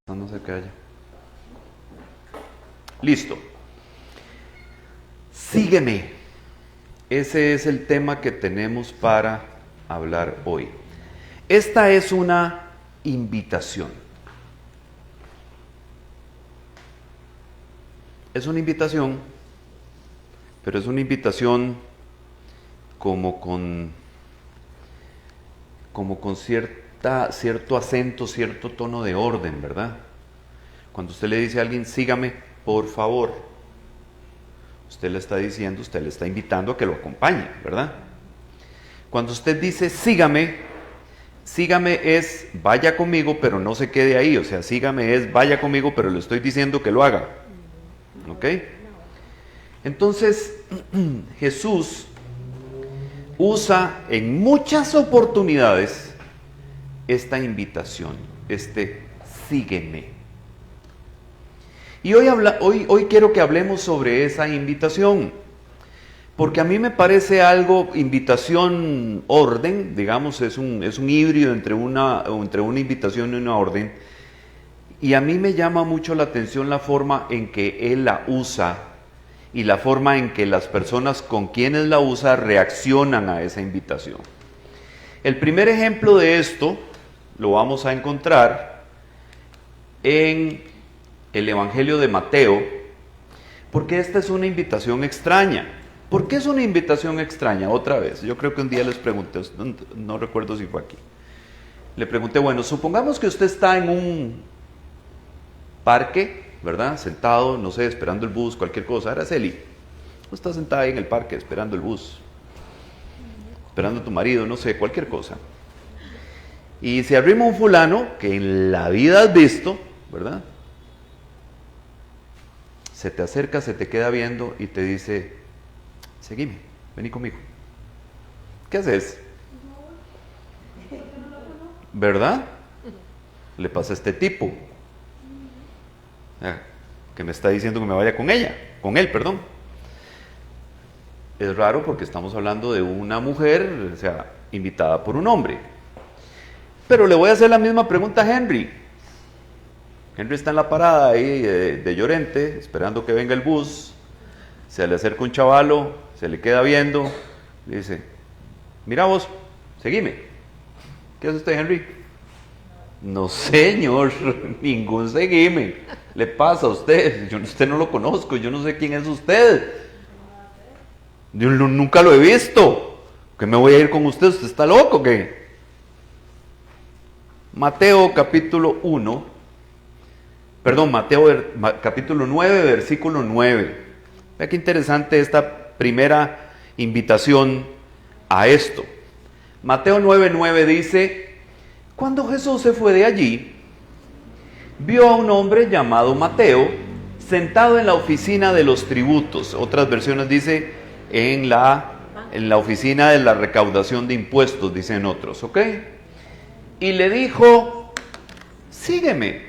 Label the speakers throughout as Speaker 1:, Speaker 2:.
Speaker 1: No se calla. Listo. Sígueme. Ese es el tema que tenemos para hablar hoy. Esta es una invitación. Es una invitación, pero es una invitación como con cierto acento, cierto tono de orden, ¿verdad? Cuando usted le dice a alguien, sígame, por favor, usted le está diciendo, usted le está invitando a que lo acompañe, ¿verdad? Cuando usted dice, sígame es, vaya conmigo, pero no se quede ahí, o sea, sígame es, vaya conmigo, pero le estoy diciendo que lo haga, ¿ok? Entonces, Jesús usa en muchas oportunidades esta invitación, sígueme. Y hoy quiero que hablemos sobre esa invitación, porque a mí me parece algo, invitación, orden, digamos, es un híbrido entre una invitación y una orden, y a mí me llama mucho la atención la forma en que Él la usa, y la forma en que las personas con quienes la usa reaccionan a esa invitación. El primer ejemplo de esto lo vamos a encontrar en el Evangelio de Mateo, porque esta es una invitación extraña. ¿Por qué es una invitación extraña? Otra vez, yo creo que un día les pregunté, no recuerdo si fue aquí, le pregunté, bueno, supongamos que usted está en un parque, ¿verdad? Sentado, no sé, esperando el bus, cualquier cosa. Araceli, tú estás sentada ahí en el parque esperando el bus, esperando a tu marido, no sé, cualquier cosa. Y se arrima un fulano que en la vida has visto, ¿verdad? Se te acerca, se te queda viendo y te dice, seguime, vení conmigo. ¿Qué haces? ¿Verdad? Le pasa a este tipo que me está diciendo que me vaya con él, perdón. Es raro porque estamos hablando de una mujer, o sea, invitada por un hombre. Pero le voy a hacer la misma pregunta a Henry. Henry está en la parada ahí de Llorente, esperando que venga el bus. Se le acerca un chavalo, se le queda viendo, le dice, mira vos, seguime. ¿Qué hace usted, Henry? No, señor, ningún seguime. Le pasa a usted, usted no lo conozco, yo no sé quién es usted. Yo nunca lo he visto. ¿Qué me voy a ir con usted? ¿Usted está loco o qué? Mateo capítulo 9, versículo 9. Vea qué interesante esta primera invitación a esto. Mateo 9:9 dice, cuando Jesús se fue de allí, vio a un hombre llamado Mateo sentado en la oficina de los tributos. Otras versiones dice en la oficina de la recaudación de impuestos, dicen otros, ¿ok? Y le dijo, sígueme.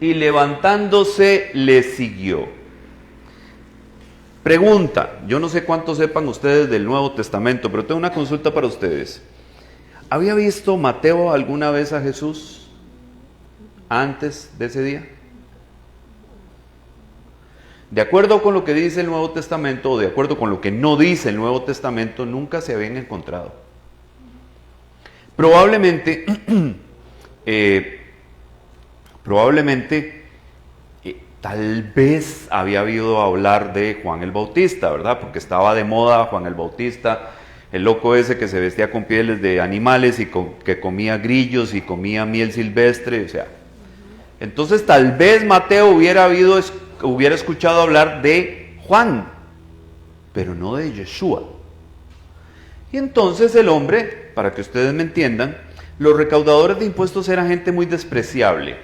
Speaker 1: Y levantándose le siguió. Pregunta, yo no sé cuánto sepan ustedes del Nuevo Testamento, pero tengo una consulta para ustedes. ¿Había visto Mateo alguna vez a Jesús antes de ese día? De acuerdo con lo que dice el Nuevo Testamento, o de acuerdo con lo que no dice el Nuevo Testamento, nunca se habían encontrado. Probablemente, tal vez había oído hablar de Juan el Bautista, ¿verdad? Porque estaba de moda Juan el Bautista, el loco ese que se vestía con pieles de animales y que comía grillos y comía miel silvestre, o sea. Entonces tal vez Mateo hubiera escuchado hablar de Juan, pero no de Yeshua. Y entonces el hombre, para que ustedes me entiendan, los recaudadores de impuestos eran gente muy despreciable,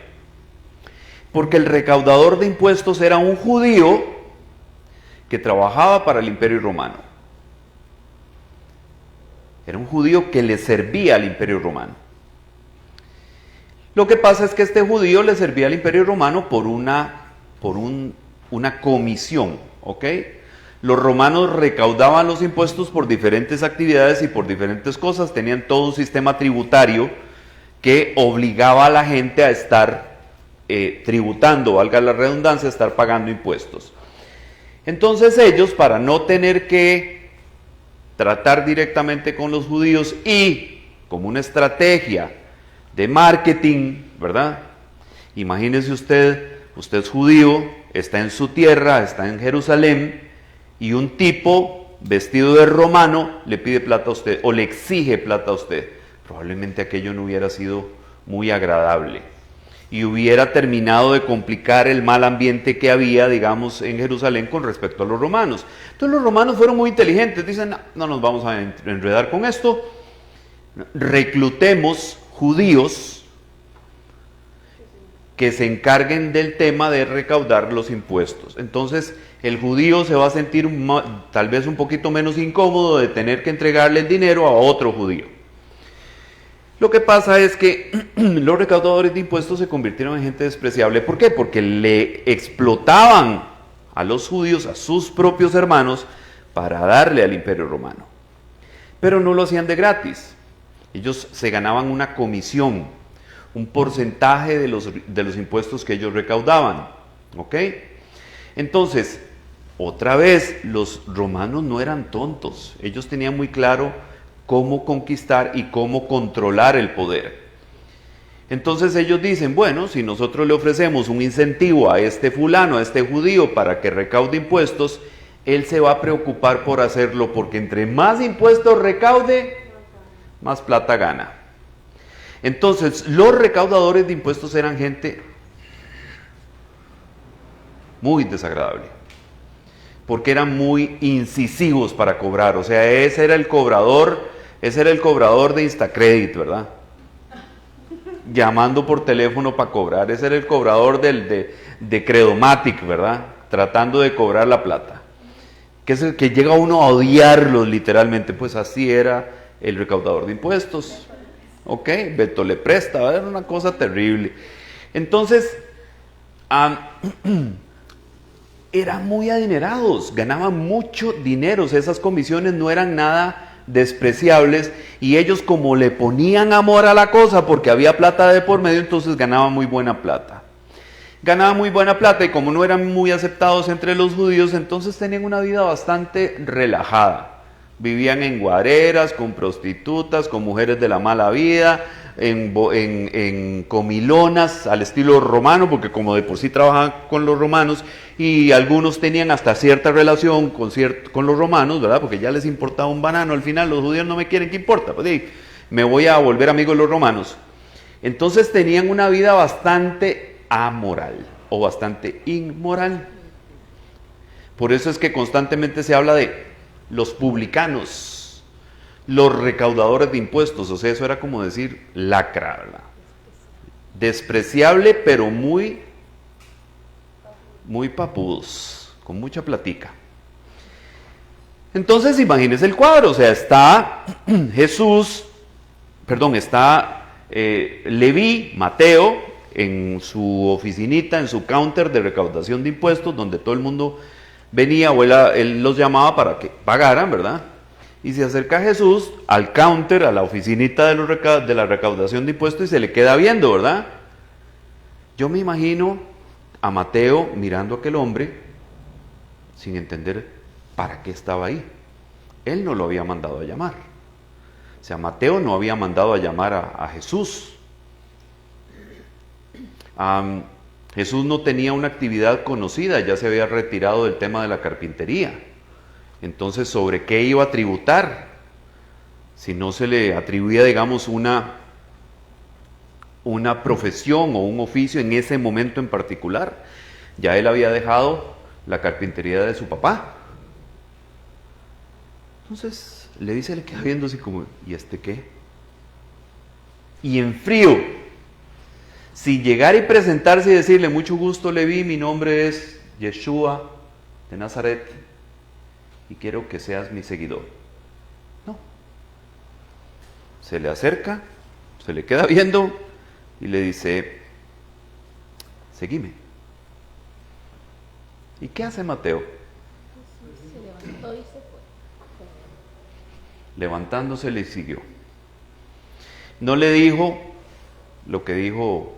Speaker 1: porque el recaudador de impuestos era un judío que trabajaba para el Imperio Romano. Era un judío que le servía al Imperio Romano. Lo que pasa es que este judío le servía al Imperio Romano por una comisión, ¿ok? Los romanos recaudaban los impuestos por diferentes actividades y por diferentes cosas, tenían todo un sistema tributario que obligaba a la gente a estar tributando, valga la redundancia, a estar pagando impuestos. Entonces ellos, para no tener que tratar directamente con los judíos y como una estrategia de marketing, ¿verdad? Imagínese usted es judío, está en su tierra, está en Jerusalén, y un tipo vestido de romano le pide plata a usted, o le exige plata a usted. Probablemente aquello no hubiera sido muy agradable, y hubiera terminado de complicar el mal ambiente que había, digamos, en Jerusalén con respecto a los romanos. Entonces los romanos fueron muy inteligentes, dicen, no nos vamos a enredar con esto, reclutemos judíos que se encarguen del tema de recaudar los impuestos. Entonces el judío se va a sentir tal vez un poquito menos incómodo de tener que entregarle el dinero a otro judío. Lo que pasa es que los recaudadores de impuestos se convirtieron en gente despreciable. ¿Por qué? Porque le explotaban a los judíos, a sus propios hermanos, para darle al Imperio Romano. Pero no lo hacían de gratis. Ellos se ganaban una comisión, un porcentaje de los impuestos que ellos recaudaban. ¿Ok? Entonces, otra vez, los romanos no eran tontos. Ellos tenían muy claro cómo conquistar y cómo controlar el poder. Entonces ellos dicen, bueno, si nosotros le ofrecemos un incentivo a este fulano, a este judío, para que recaude impuestos, él se va a preocupar por hacerlo, porque entre más impuestos recaude, más plata gana. Entonces, los recaudadores de impuestos eran gente muy desagradable, porque eran muy incisivos para cobrar. O sea, ese era el cobrador de Instacredit, ¿verdad? Llamando por teléfono para cobrar. Ese era el cobrador de Credomatic, ¿verdad? Tratando de cobrar la plata. Que es el que llega uno a odiarlos literalmente. Pues así era el recaudador de impuestos. Ok, Beto le presta, era una cosa terrible. Entonces, eran muy adinerados, ganaban mucho dinero. O sea, esas comisiones no eran nada despreciables, y ellos, como le ponían amor a la cosa porque había plata de por medio, entonces ganaban muy buena plata. Ganaban muy buena plata, y como no eran muy aceptados entre los judíos, entonces tenían una vida bastante relajada. Vivían en guareras, con prostitutas, con mujeres de la mala vida, en comilonas al estilo romano, porque como de por sí trabajaban con los romanos, y algunos tenían hasta cierta relación con los romanos, ¿verdad? Porque ya les importaba un banano. Al final los judíos no me quieren, ¿qué importa? Pues sí, me voy a volver amigo de los romanos. Entonces tenían una vida bastante amoral o bastante inmoral. Por eso es que constantemente se habla de los publicanos, los recaudadores de impuestos. O sea, eso era como decir lacra, ¿verdad? Despreciable, pero muy papudos, con mucha platica. Entonces imagínense el cuadro. O sea, está Leví, Mateo, en su oficinita, en su counter de recaudación de impuestos, donde todo el mundo venía, o él los llamaba para que pagaran, ¿verdad? Y se acerca Jesús al counter, a la oficinita de la recaudación de impuestos, y se le queda viendo, ¿verdad? Yo me imagino a Mateo mirando a aquel hombre sin entender para qué estaba ahí. Él no lo había mandado a llamar. O sea, Mateo no había mandado a llamar a Jesús. Jesús no tenía una actividad conocida, ya se había retirado del tema de la carpintería. Entonces, ¿sobre qué iba a tributar? Si no se le atribuía, digamos, una profesión o un oficio en ese momento en particular. Ya él había dejado la carpintería de su papá. Entonces, Leví le queda viendo así como, ¿y este qué? Y en frío, sin llegar y presentarse y decirle, mucho gusto Leví, mi nombre es Yeshua de Nazaret y quiero que seas mi seguidor. No. Se le acerca, se le queda viendo y le dice, seguime. ¿Y qué hace Mateo?
Speaker 2: Se levantó y se fue.
Speaker 1: Levantándose le siguió. No le dijo, lo que dijo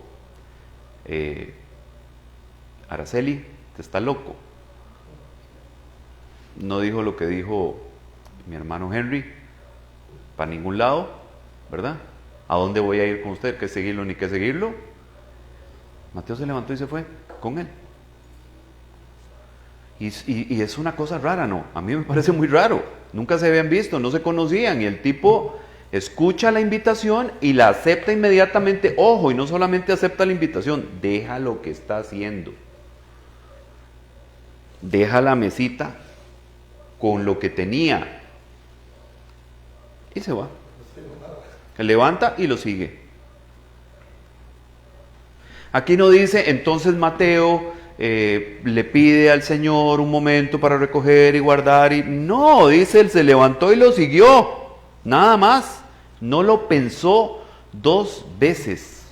Speaker 1: Araceli, te está loco. No dijo lo que dijo mi hermano Henry, para ningún lado, ¿verdad? ¿A dónde voy a ir con usted? ¿Qué seguirlo ni qué seguirlo? Mateo se levantó y se fue con él. Y es una cosa rara, ¿no? A mí me parece muy raro. Nunca se habían visto, no se conocían. Y el tipo escucha la invitación y la acepta inmediatamente. Ojo, y no solamente acepta la invitación, deja lo que está haciendo. Deja la mesita con lo que tenía. Y se va. Se levanta y lo sigue. Aquí no dice, entonces Mateo le pide al Señor un momento para recoger y guardar. No, dice, él se levantó y lo siguió. Nada más. No lo pensó 2 veces.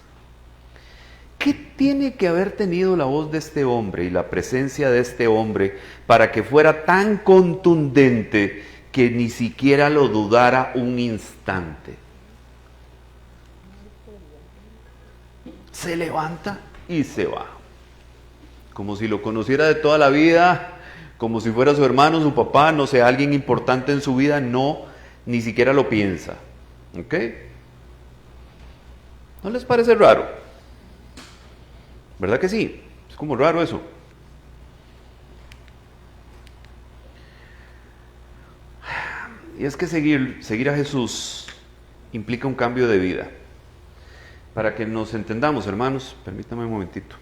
Speaker 1: ¿Qué tiene que haber tenido la voz de este hombre y la presencia de este hombre para que fuera tan contundente que ni siquiera lo dudara un instante? Se levanta y se va. Como si lo conociera de toda la vida, como si fuera su hermano, su papá, no sé, alguien importante en su vida. No, ni siquiera lo piensa. ¿Ok? ¿No les parece raro? ¿Verdad que sí? Es como raro eso. Y es que seguir a Jesús implica un cambio de vida. Para que nos entendamos, hermanos, permítame un momentito.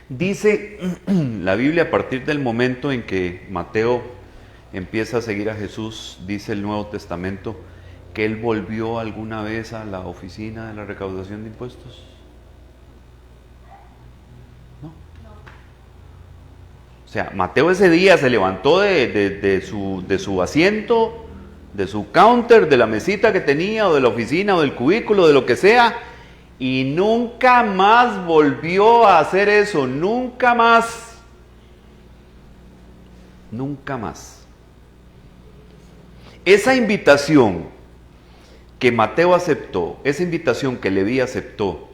Speaker 1: Dice la Biblia, a partir del momento en que Mateo empieza a seguir a Jesús, dice el Nuevo Testamento, que él volvió alguna vez a la oficina de la recaudación de impuestos. ¿No? O sea, Mateo ese día se levantó de su asiento, de su counter, de la mesita que tenía, o de la oficina, o del cubículo, de lo que sea, y nunca más volvió a hacer eso, nunca más. Nunca más. Esa invitación que Mateo aceptó, esa invitación que Leví aceptó,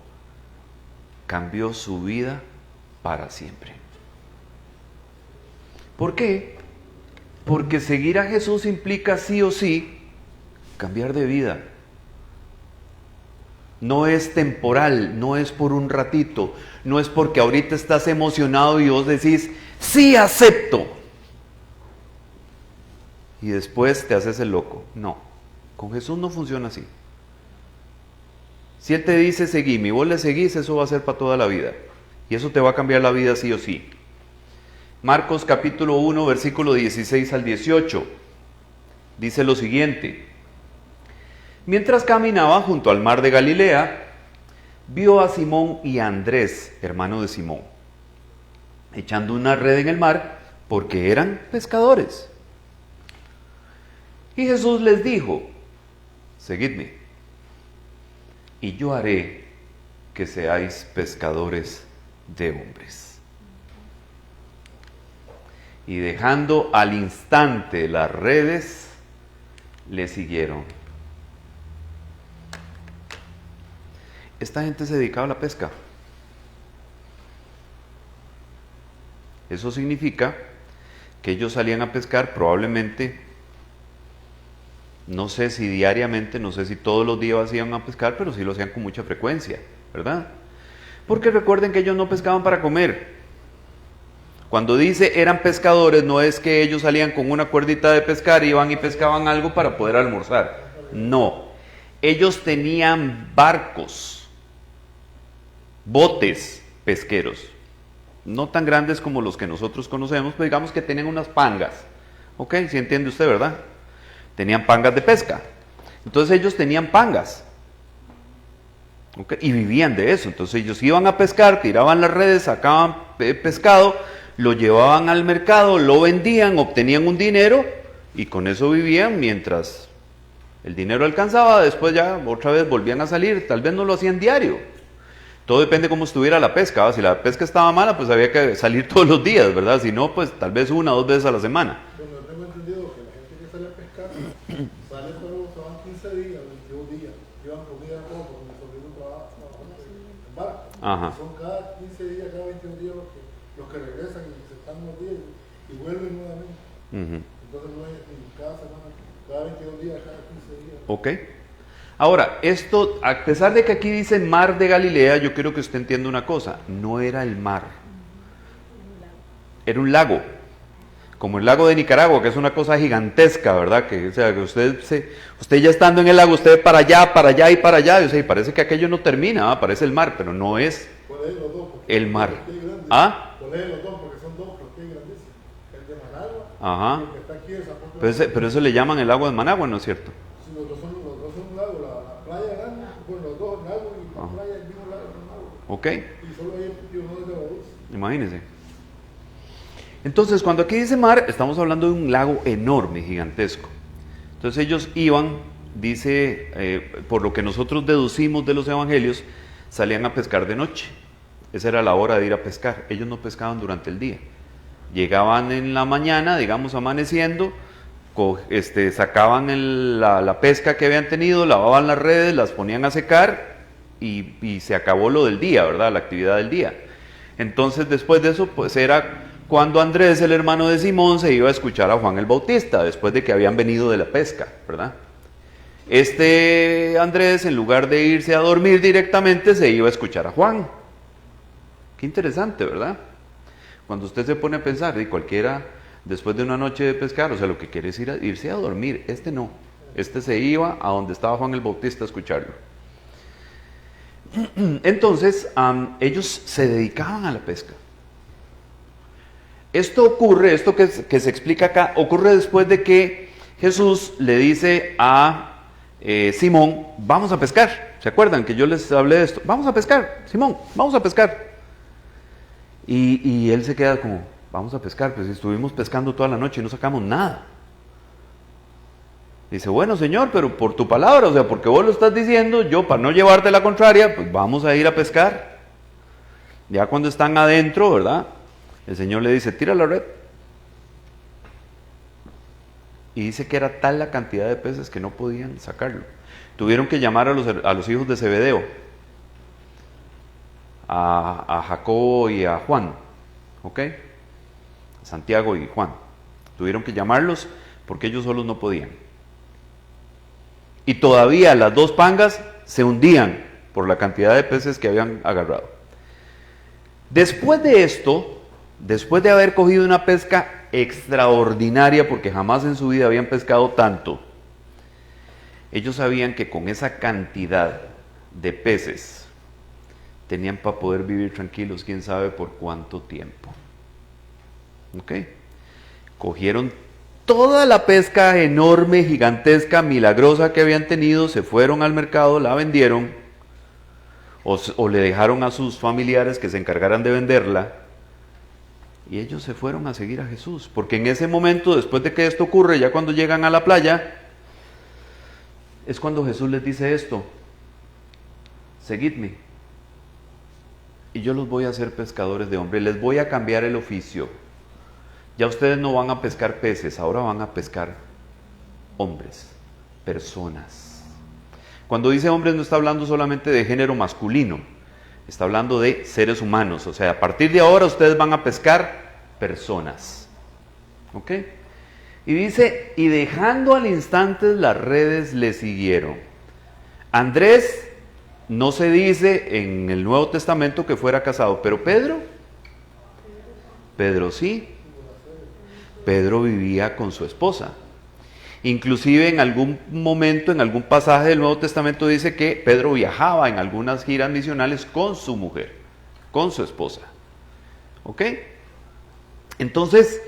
Speaker 1: cambió su vida para siempre. ¿Por qué? Porque seguir a Jesús implica sí o sí cambiar de vida. No es temporal, no es por un ratito, no es porque ahorita estás emocionado y vos decís, sí acepto. Y después te haces el loco. No, con Jesús no funciona así. Si Él te dice seguime y vos le seguís, eso va a ser para toda la vida. Y eso te va a cambiar la vida sí o sí. Marcos capítulo 1, versículo 16 al 18. Dice lo siguiente. Mientras caminaba junto al mar de Galilea, vio a Simón y a Andrés, hermano de Simón, echando una red en el mar porque eran pescadores. Y Jesús les dijo, seguidme, y yo haré que seáis pescadores de hombres. Y dejando al instante las redes, le siguieron. Esta gente se dedicaba a la pesca. Eso significa que ellos salían a pescar probablemente, no sé si diariamente, no sé si todos los días iban a pescar, pero sí lo hacían con mucha frecuencia, ¿verdad? Porque recuerden que ellos no pescaban para comer. Cuando dice eran pescadores, no es que ellos salían con una cuerdita de pescar, iban y pescaban algo para poder almorzar. No, ellos tenían barcos, botes pesqueros, no tan grandes como los que nosotros conocemos, pero digamos que tenían unas pangas. ¿Ok? ¿Sí entiende usted, verdad? Tenían pangas de pesca. Entonces ellos tenían pangas. ¿Ok? Y vivían de eso. Entonces ellos iban a pescar, tiraban las redes, sacaban pescado, lo llevaban al mercado, lo vendían, obtenían un dinero y con eso vivían mientras el dinero alcanzaba. Después ya otra vez volvían a salir, tal vez no lo hacían diario. Todo depende cómo estuviera la pesca, ¿va? Si la pesca estaba mala, pues había que salir todos los días, ¿verdad? Si no, pues tal vez 1 o 2 veces a la semana.
Speaker 3: Bueno, tengo entendido que la gente que sale a pescar se van 15 días, 22 días, llevan comida a todo, porque mi sobrino trabaja en barco.
Speaker 1: Ajá.
Speaker 3: Son cada 15 días, cada 22 días los que regresan y se están unos días y vuelven nuevamente. Entonces no es ni cada semana, cada 22 días, cada 15 días.
Speaker 1: Ok. Ahora, esto, a pesar de que aquí dice mar de Galilea, yo quiero que usted entienda una cosa, no era el mar, era un lago, como el lago de Nicaragua, que es una cosa gigantesca, ¿verdad? Que, o sea, que usted ya estando en el lago, usted para allá y para allá, y, o sea, y parece que aquello no termina, parece el mar, pero no es el mar. ¿Ah?
Speaker 3: ¿Cuál es los dos? Porque son dos, porque es grandísimo. El de Managua,
Speaker 1: Ajá.
Speaker 3: y el que está aquí, esa
Speaker 1: Pero eso le llaman el lago de Managua, ¿no es cierto?
Speaker 3: Sí, los dos son un lago, la playa grande, bueno, los dos, el lago y la playa, el mismo lago, el lago.
Speaker 1: Ok.
Speaker 3: Y solo hay uno de Baduz.
Speaker 1: Imagínense. Entonces, cuando aquí dice mar, estamos hablando de un lago enorme, gigantesco. Entonces ellos iban, dice, por lo que nosotros deducimos de los evangelios, salían a pescar de noche. Esa era la hora de ir a pescar. Ellos no pescaban durante el día. Llegaban en la mañana, digamos amaneciendo, sacaban la pesca que habían tenido, lavaban las redes, las ponían a secar y se acabó lo del día, ¿verdad? La actividad del día. Entonces después de eso, pues era cuando Andrés, el hermano de Simón, se iba a escuchar a Juan el Bautista, después de que habían venido de la pesca, ¿verdad? Andrés, en lugar de irse a dormir directamente, se iba a escuchar a Juan. Qué interesante, ¿verdad? Cuando usted se pone a pensar, y cualquiera, después de una noche de pescar, o sea, lo que quiere es irse a dormir. No. Se iba a donde estaba Juan el Bautista a escucharlo. Entonces, ellos se dedicaban a la pesca. Esto que se explica acá, ocurre después de que Jesús le dice a Simón, vamos a pescar. ¿Se acuerdan que yo les hablé de esto? Vamos a pescar, Simón, vamos a pescar. Y él se queda como, vamos a pescar, pues estuvimos pescando toda la noche y no sacamos nada. Dice, bueno, Señor, pero por tu palabra, o sea, porque vos lo estás diciendo, yo para no llevarte la contraria, pues vamos a ir a pescar. Ya cuando están adentro, ¿verdad? El Señor le dice, tira la red. Y dice que era tal la cantidad de peces que no podían sacarlo. Tuvieron que llamar a los hijos de Zebedeo, a Jacobo y a Juan, ¿ok? Santiago y Juan. Tuvieron que llamarlos porque ellos solos no podían. Y todavía las dos pangas se hundían por la cantidad de peces que habían agarrado. Después de esto, después de haber cogido una pesca extraordinaria, porque jamás en su vida habían pescado tanto, ellos sabían que con esa cantidad de peces tenían para poder vivir tranquilos, quién sabe por cuánto tiempo. ¿Ok? Cogieron toda la pesca enorme, gigantesca, milagrosa que habían tenido, se fueron al mercado, la vendieron, o le dejaron a sus familiares que se encargaran de venderla, y ellos se fueron a seguir a Jesús, porque en ese momento, después de que esto ocurre, ya cuando llegan a la playa, es cuando Jesús les dice esto: seguidme, y yo los voy a hacer pescadores de hombres, les voy a cambiar el oficio. Ya ustedes no van a pescar peces, ahora van a pescar hombres, personas. Cuando dice hombres no está hablando solamente de género masculino, está hablando de seres humanos. O sea, a partir de ahora ustedes van a pescar personas. ¿Ok? Y dice, y dejando al instante las redes le siguieron. Andrés no se dice en el Nuevo Testamento que fuera casado, pero Pedro sí. Pedro vivía con su esposa. Inclusive en algún momento, en algún pasaje del Nuevo Testamento dice que Pedro viajaba en algunas giras misionales con su mujer, con su esposa. ¿Ok? Entonces,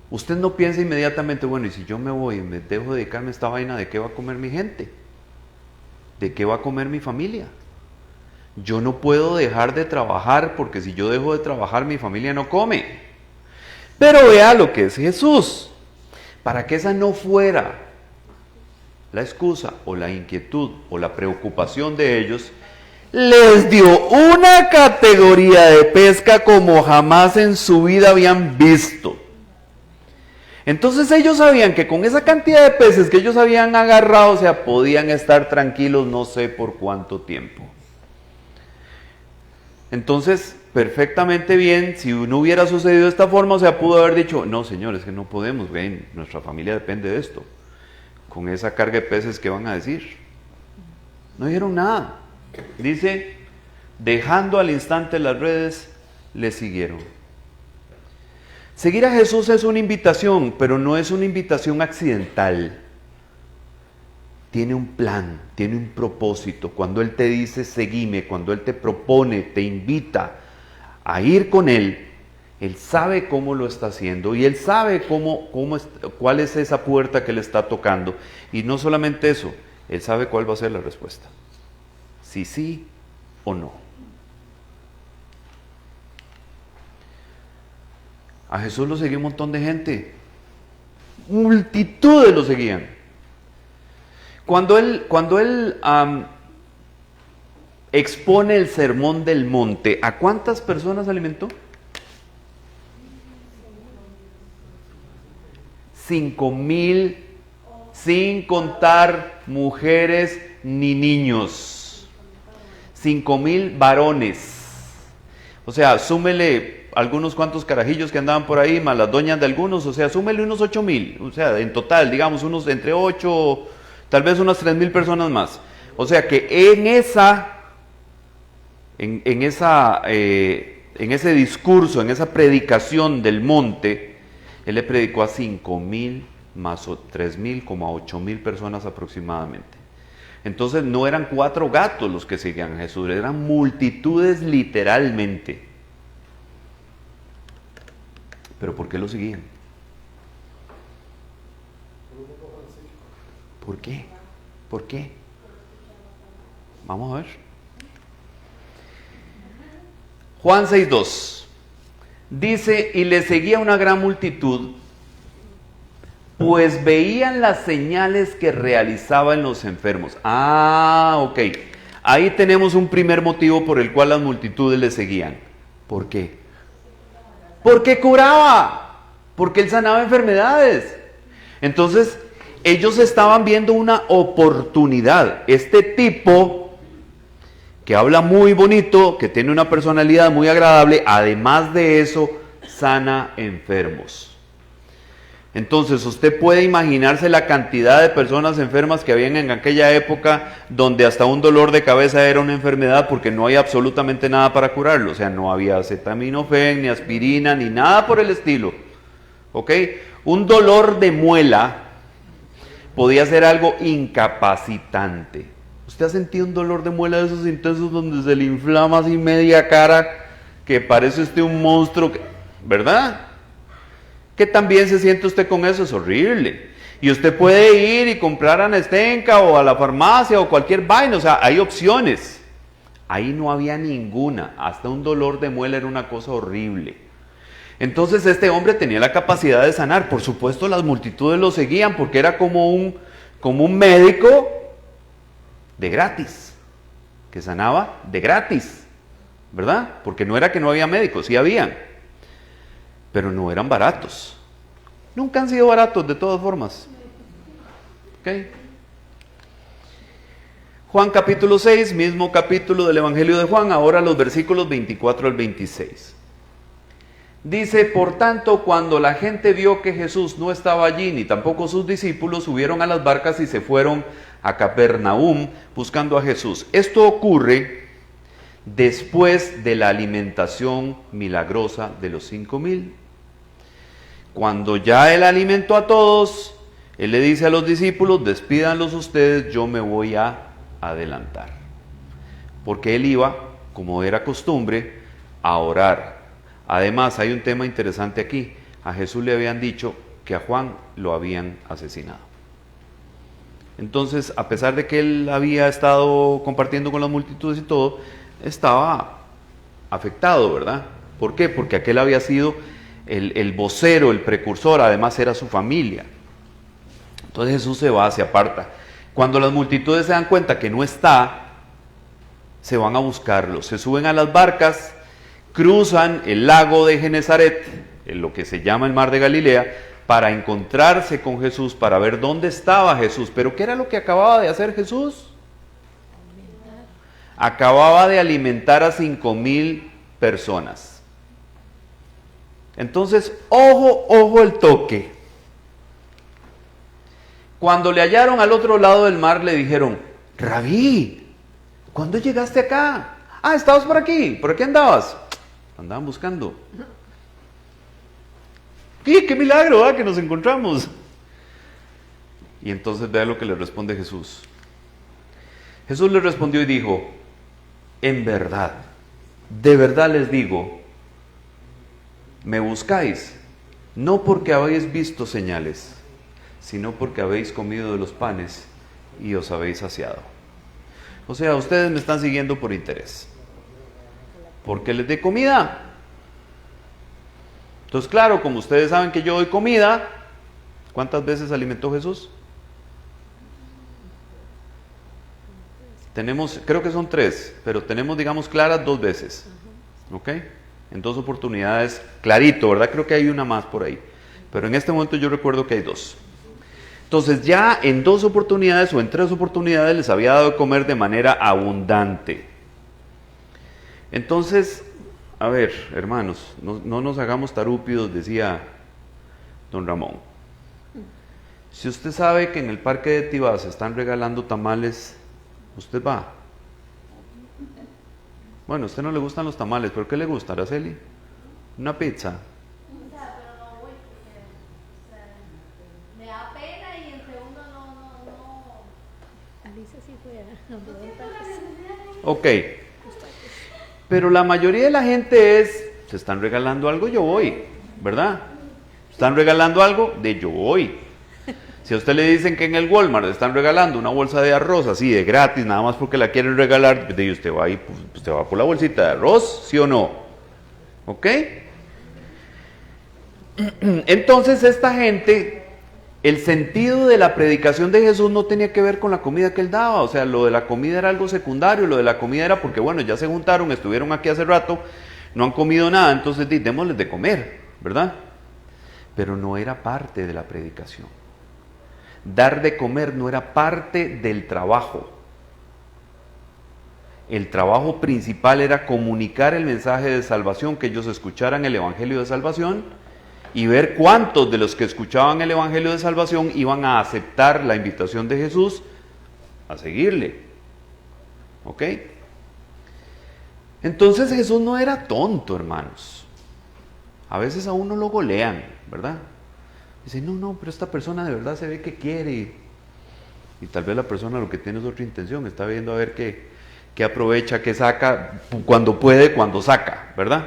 Speaker 1: usted no piensa inmediatamente, bueno, y si yo me voy y me dejo de dedicarme a esta vaina, ¿de qué va a comer mi gente? ¿De qué va a comer mi familia? Yo no puedo dejar de trabajar, porque si yo dejo de trabajar, mi familia no come. Pero vea lo que es Jesús. Para que esa no fuera la excusa o la inquietud o la preocupación de ellos, les dio una categoría de pesca como jamás en su vida habían visto. Entonces ellos sabían que con esa cantidad de peces que ellos habían agarrado, o sea, podían estar tranquilos no sé por cuánto tiempo. Entonces, perfectamente bien, si no hubiera sucedido de esta forma, o sea, pudo haber dicho, no señores, que no podemos, ven, nuestra familia depende de esto. Con esa carga de peces, ¿qué van a decir? No dijeron nada. Dice, dejando al instante las redes, le siguieron. Seguir a Jesús es una invitación, pero no es una invitación accidental. Tiene un plan, tiene un propósito. Cuando Él te dice, seguime, cuando Él te propone, te invita a ir con Él, Él sabe cómo lo está haciendo y Él sabe cuál es esa puerta que le está tocando. Y no solamente eso, Él sabe cuál va a ser la respuesta. Si sí o no. A Jesús lo seguía un montón de gente. Multitudes lo seguían. Cuando él expone el sermón del monte, ¿a cuántas personas alimentó? 5,000, sin contar mujeres ni niños. 5,000 varones. O sea, súmele algunos cuantos carajillos que andaban por ahí, más las doñas de algunos, o sea, súmele unos 8,000. O sea, en total, digamos, unos entre 8, tal vez unas 3,000 personas más. O sea que en ese discurso, en esa predicación del monte, Él le predicó a 5,000 más 3,000, como a 8,000 personas aproximadamente. Entonces no eran 4 gatos los que seguían a Jesús, eran multitudes literalmente. ¿Pero por qué lo seguían? ¿Por qué? ¿Por qué? Vamos a ver. Juan 6:2 dice, y le seguía una gran multitud, pues veían las señales que realizaban los enfermos. Ok. Ahí tenemos un primer motivo por el cual las multitudes le seguían. ¿Por qué? Porque curaba, porque Él sanaba enfermedades. Entonces, ellos estaban viendo una oportunidad. Este tipo, que habla muy bonito, que tiene una personalidad muy agradable, además de eso, sana enfermos. Entonces, usted puede imaginarse la cantidad de personas enfermas que habían en aquella época, donde hasta un dolor de cabeza era una enfermedad, porque no había absolutamente nada para curarlo. O sea, no había acetaminofén, ni aspirina, ni nada por el estilo. ¿Ok? Un dolor de muela podía ser algo incapacitante. ¿Usted ha sentido un dolor de muela de esos intensos donde se le inflama así media cara, que parece usted un monstruo, ¿verdad? ¿Qué tan bien se siente usted con eso? Es horrible. Y usted puede ir y comprar a Nestenka o a la farmacia o cualquier vaina, o sea, hay opciones. Ahí no había ninguna, hasta un dolor de muela era una cosa horrible. Entonces este hombre tenía la capacidad de sanar. Por supuesto las multitudes lo seguían porque era como un médico de gratis, que sanaba de gratis, ¿verdad? Porque no era que no había médicos, sí habían, pero no eran baratos. Nunca han sido baratos de todas formas. ¿Okay? Juan capítulo 6, mismo capítulo del Evangelio de Juan, ahora los versículos 24 al 26. Dice, por tanto, cuando la gente vio que Jesús no estaba allí, ni tampoco sus discípulos, subieron a las barcas y se fueron a Capernaum buscando a Jesús. Esto ocurre después de la alimentación milagrosa de los 5,000. Cuando ya Él alimentó a todos, Él le dice a los discípulos, despídanlos ustedes, yo me voy a adelantar. Porque Él iba, como era costumbre, a orar. Además, hay un tema interesante aquí. A Jesús le habían dicho que a Juan lo habían asesinado. Entonces, a pesar de que Él había estado compartiendo con las multitudes y todo, estaba afectado, ¿verdad? ¿Por qué? Porque aquel había sido el vocero, el precursor, además era su familia. Entonces Jesús se va, se aparta. Cuando las multitudes se dan cuenta que no está, se van a buscarlo, se suben a las barcas, cruzan el lago de Genezaret, en lo que se llama el mar de Galilea, para encontrarse con Jesús, para ver dónde estaba Jesús. Pero ¿qué era lo que acababa de hacer Jesús? Acababa de alimentar a 5,000 personas. Entonces, ojo el toque. Cuando le hallaron al otro lado del mar, le dijeron: Rabí, ¿cuándo llegaste acá? Ah, estabas por aquí andabas. Andaban buscando. ¡Qué milagro, que nos encontramos! Y entonces vea lo que le responde Jesús. Jesús le respondió y dijo: en verdad, de verdad les digo, me buscáis, no porque habéis visto señales, sino porque habéis comido de los panes y os habéis saciado. O sea, ustedes me están siguiendo por interés, porque les dé comida. Entonces, claro, como ustedes saben que yo doy comida, ¿cuántas veces alimentó Jesús? Tenemos, creo que son 3, pero tenemos, digamos, claras 2 veces. ¿Ok? En 2 oportunidades, clarito, ¿verdad? Creo que hay una más por ahí. Pero en este momento yo recuerdo que hay 2. Entonces ya en 2 oportunidades o en 3 oportunidades les había dado de comer de manera abundante. Entonces, a ver, hermanos, no nos hagamos tarúpidos, decía don Ramón. Si usted sabe que en el parque de Tibás se están regalando tamales, ¿usted va? Bueno, a usted no le gustan los tamales, ¿pero qué le gusta, Araceli? Una pizza.
Speaker 2: Pero no voy porque, me da pena y en segundo no. Alicia sí fue.
Speaker 1: Ok. Pero la mayoría de la gente se están regalando algo, yo voy, ¿verdad? ¿Están regalando algo? yo voy. Si a usted le dicen que en el Walmart están regalando una bolsa de arroz así de gratis, nada más porque la quieren regalar, y usted va ahí, pues usted va por la bolsita de arroz, ¿sí o no? ¿Ok? Entonces esta gente, el sentido de la predicación de Jesús no tenía que ver con la comida que él daba. O sea, lo de la comida era algo secundario. Lo de la comida era porque, bueno, ya se juntaron, estuvieron aquí hace rato, no han comido nada, entonces démosles de comer, ¿verdad? Pero no era parte de la predicación. Dar de comer no era parte del trabajo. El trabajo principal era comunicar el mensaje de salvación, que ellos escucharan el evangelio de salvación y ver cuántos de los que escuchaban el evangelio de salvación iban a aceptar la invitación de Jesús a seguirle. ¿Ok? Entonces Jesús no era tonto, hermanos. A veces a uno lo golean, ¿verdad? Dicen, no, pero esta persona de verdad se ve que quiere. Y tal vez la persona lo que tiene es otra intención, está viendo a ver qué aprovecha, qué saca, cuando puede, cuando saca, ¿verdad?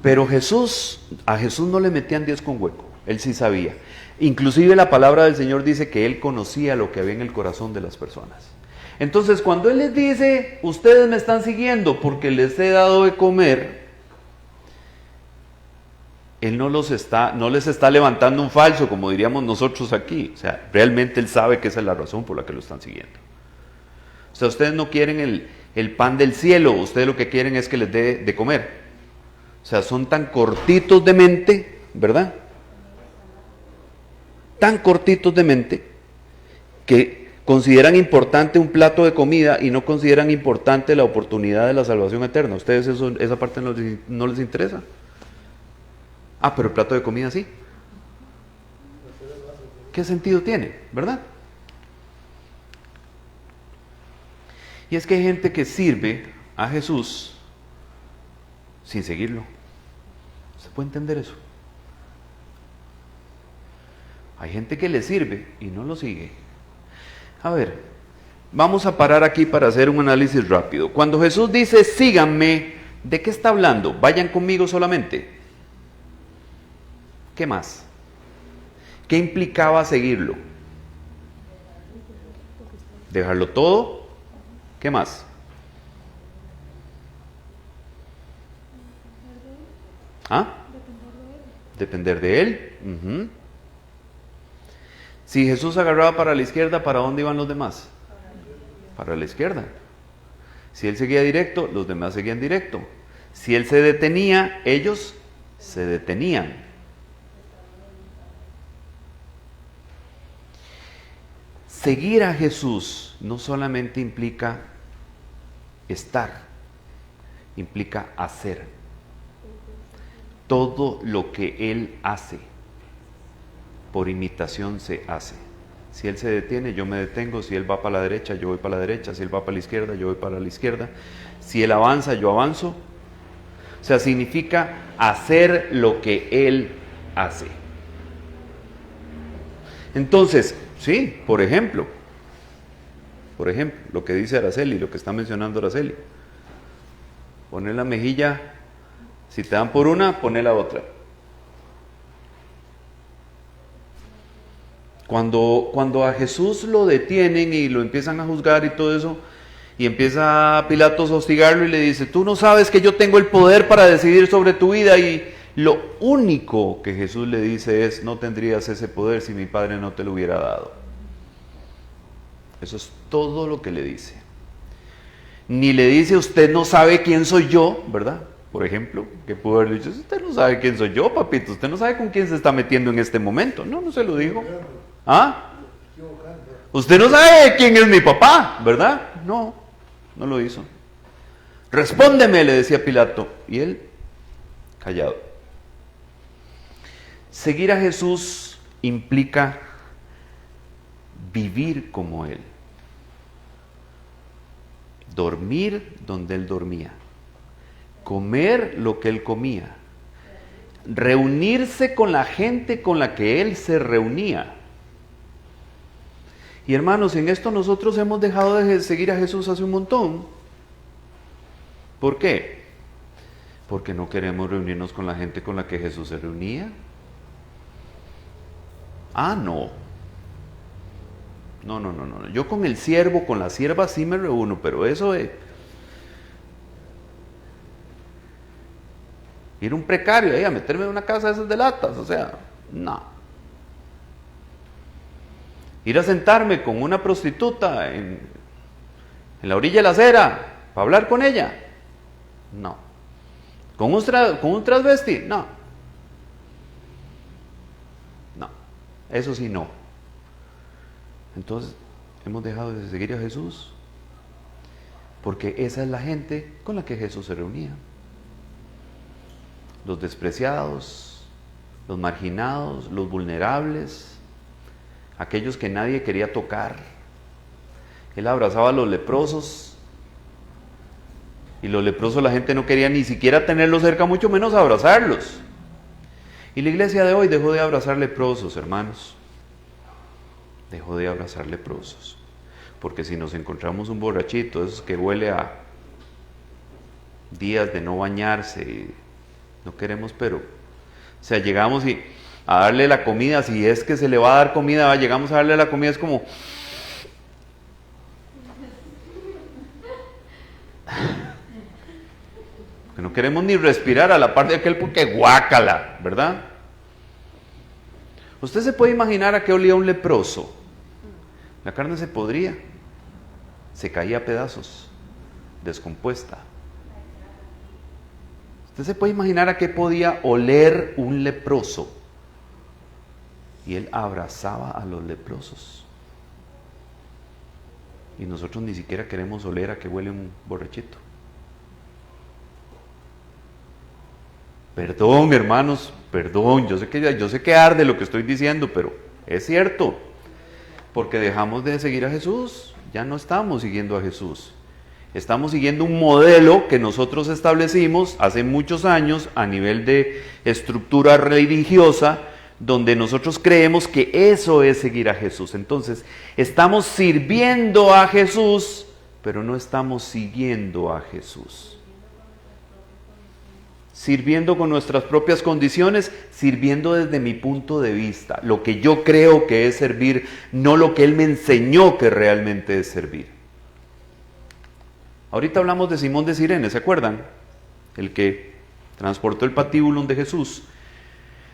Speaker 1: Pero a Jesús no le metían 10 con hueco, él sí sabía. Inclusive la palabra del Señor dice que él conocía lo que había en el corazón de las personas. Entonces cuando él les dice, ustedes me están siguiendo porque les he dado de comer, él no les está levantando un falso, como diríamos nosotros aquí. O sea, realmente él sabe que esa es la razón por la que lo están siguiendo. O sea, ustedes no quieren el pan del cielo, ustedes lo que quieren es que les dé de comer. O sea, son tan cortitos de mente, ¿verdad? Tan cortitos de mente que consideran importante un plato de comida y no consideran importante la oportunidad de la salvación eterna. ¿A ustedes esa parte no les interesa? Ah, pero el plato de comida sí. ¿Qué sentido tiene, verdad? Y es que hay gente que sirve a Jesús sin seguirlo. ¿Se puede entender eso? Hay gente que le sirve y no lo sigue. A ver, vamos a parar aquí para hacer un análisis rápido. Cuando Jesús dice, síganme, ¿de qué está hablando? Vayan conmigo solamente. ¿Qué más? ¿Qué implicaba seguirlo? ¿Dejarlo todo? ¿Qué más? ¿Ah? Depender de él. Uh-huh. Si Jesús agarraba para la izquierda, ¿para dónde iban los demás? Para la izquierda. Si él seguía directo, los demás seguían directo. Si él se detenía, ellos se detenían. seguir a Jesús no solamente implica estar, implica hacer. Todo lo que Él hace, por imitación se hace. Si Él se detiene, yo me detengo. Si Él va para la derecha, yo voy para la derecha. Si Él va para la izquierda, yo voy para la izquierda. Si Él avanza, yo avanzo. O sea, significa hacer lo que Él hace. Entonces, sí, por ejemplo, lo que dice Araceli, lo que está mencionando Araceli. Poner la mejilla, si te dan por una, poner la otra. Cuando a Jesús lo detienen y lo empiezan a juzgar y todo eso, y empieza Pilatos a hostigarlo y le dice, tú no sabes que yo tengo el poder para decidir sobre tu vida, y lo único que Jesús le dice es, no tendrías ese poder si mi Padre no te lo hubiera dado. Eso es todo lo que le dice. Ni le dice, usted no sabe quién soy yo, ¿verdad? Por ejemplo, que pudo haber dicho, usted no sabe quién soy yo, papito, usted no sabe con quién se está metiendo en este momento. No, no se lo dijo. ¿Ah? Usted no sabe quién es mi papá, ¿verdad? No, no lo hizo. Respóndeme, le decía Pilato, y él callado. Seguir a Jesús implica vivir como Él, dormir donde Él dormía, comer lo que Él comía, reunirse con la gente con la que Él se reunía. Y hermanos, en esto nosotros hemos dejado de seguir a Jesús hace un montón. ¿Por qué? Porque no queremos reunirnos con la gente con la que Jesús se reunía. Ah, no. No. Yo con el siervo, con la sierva sí me reúno, pero eso es ir un precario ahí a meterme en una casa de esas de latas, o sea, no. Ir a sentarme con una prostituta en la orilla de la acera para hablar con ella, no. Con un transvesti, no. No, eso sí no. Entonces, hemos dejado de seguir a Jesús porque esa es la gente con la que Jesús se reunía. Los despreciados, los marginados, los vulnerables, aquellos que nadie quería tocar. Él abrazaba a los leprosos, y los leprosos la gente no quería ni siquiera tenerlos cerca, mucho menos abrazarlos. Y la iglesia de hoy dejó de abrazar leprosos, hermanos. Dejó de abrazar leprosos. Porque si nos encontramos un borrachito, esos que huele a días de no bañarse, y no queremos, pero, o sea, llegamos a darle la comida, si es que se le va a dar comida, llegamos a darle la comida, es como, que no queremos ni respirar a la par de aquel porque guácala, ¿verdad? Usted se puede imaginar a qué olía un leproso. La carne se podría, se caía a pedazos, descompuesta. Usted se puede imaginar a qué podía oler un leproso. Y él abrazaba a los leprosos. Y nosotros ni siquiera queremos oler a qué huele un borrachito. Perdón, hermanos, perdón, yo sé que arde lo que estoy diciendo, pero es cierto. Porque dejamos de seguir a Jesús, ya no estamos siguiendo a Jesús. Estamos siguiendo un modelo que nosotros establecimos hace muchos años a nivel de estructura religiosa, donde nosotros creemos que eso es seguir a Jesús. Entonces, estamos sirviendo a Jesús, pero no estamos siguiendo a Jesús. Sirviendo con nuestras propias condiciones, sirviendo desde mi punto de vista, lo que yo creo que es servir, no lo que Él me enseñó que realmente es servir. Ahorita hablamos de Simón de Cirene, ¿se acuerdan? El que transportó el patíbulum de Jesús.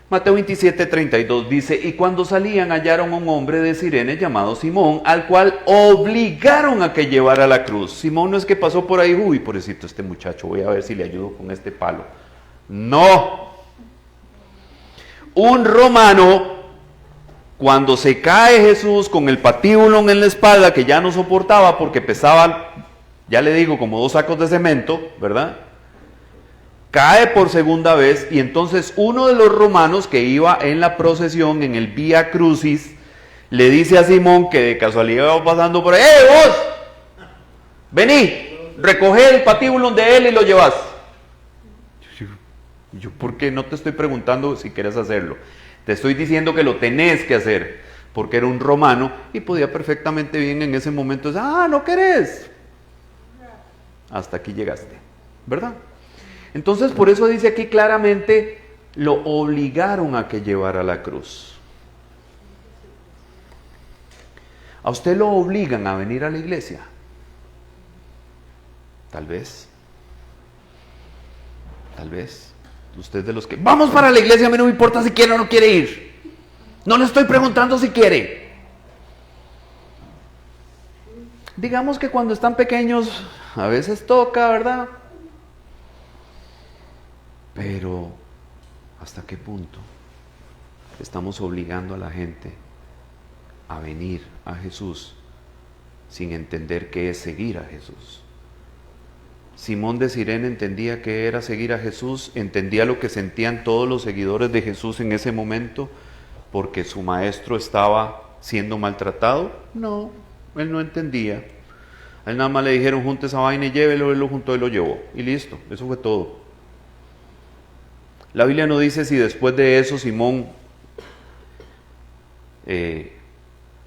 Speaker 1: Mateo 27:32 dice, y cuando salían hallaron a un hombre de Cirene llamado Simón, al cual obligaron a que llevara la cruz. Simón no es que pasó por ahí, uy, pobrecito este muchacho, voy a ver si le ayudo con este palo. No. Un romano Cuando se cae Jesús con el patíbulo en la espalda, que ya no soportaba porque pesaba, ya le digo, como 2 sacos de cemento, ¿verdad? Cae por segunda vez, y entonces uno de los romanos que iba en la procesión, en el Vía Crucis, le dice a Simón, que de casualidad iba pasando por ahí: vos! Vení, recoge el patíbulo de él y lo llevas. Yo, ¿por qué? No te estoy preguntando si quieres hacerlo. Te estoy diciendo que lo tenés que hacer, porque era un romano y podía perfectamente bien en ese momento decir: no querés. Hasta aquí llegaste, ¿verdad? Entonces, por eso dice aquí claramente, lo obligaron a que llevara la cruz. ¿A usted lo obligan a venir a la iglesia? Tal vez. Tal vez. Usted de los que: vamos para la iglesia, a mí no me importa si quiere o no quiere ir. No le estoy preguntando si quiere. Digamos que cuando están pequeños, a veces toca, ¿verdad? Pero, ¿hasta qué punto estamos obligando a la gente a venir a Jesús sin entender qué es seguir a Jesús? Simón de Cirene entendía qué era seguir a Jesús, entendía lo que sentían todos los seguidores de Jesús en ese momento, porque su maestro estaba siendo maltratado. No, él no entendía. A él nada más le dijeron: junte esa vaina y llévelo. Él lo juntó y lo llevó, y listo, eso fue todo. La Biblia no dice si después de eso Simón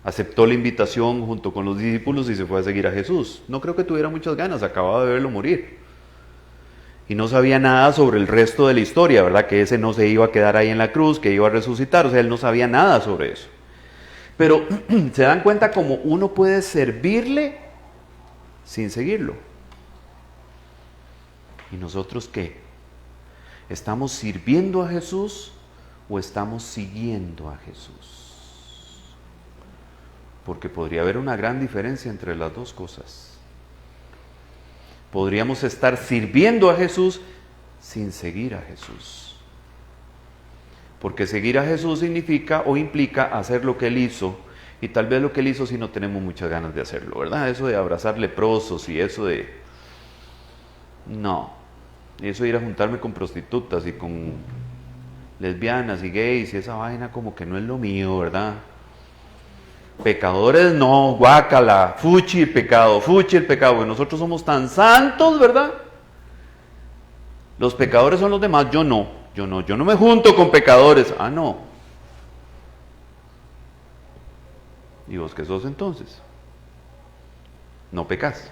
Speaker 1: aceptó la invitación junto con los discípulos y se fue a seguir a Jesús. No creo que tuviera muchas ganas, acababa de verlo morir. Y no sabía nada sobre el resto de la historia, ¿verdad? Que ese no se iba a quedar ahí en la cruz, que iba a resucitar. O sea, él no sabía nada sobre eso. Pero se dan cuenta cómo uno puede servirle sin seguirlo. ¿Y nosotros qué? ¿Estamos sirviendo a Jesús o estamos siguiendo a Jesús? Porque podría haber una gran diferencia entre las dos cosas. Podríamos estar sirviendo a Jesús sin seguir a Jesús. Porque seguir a Jesús significa o implica hacer lo que Él hizo, y tal vez lo que Él hizo sí no tenemos muchas ganas de hacerlo, ¿verdad? Eso de abrazar leprosos y eso de... No. Eso de ir a juntarme con prostitutas y con lesbianas y gays y esa vaina como que no es lo mío, ¿verdad? Pecadores no, guácala, fuchi el pecado, porque nosotros somos tan santos, ¿verdad? Los pecadores son los demás, yo no me junto con pecadores. No. ¿Y vos qué sos entonces? No pecás.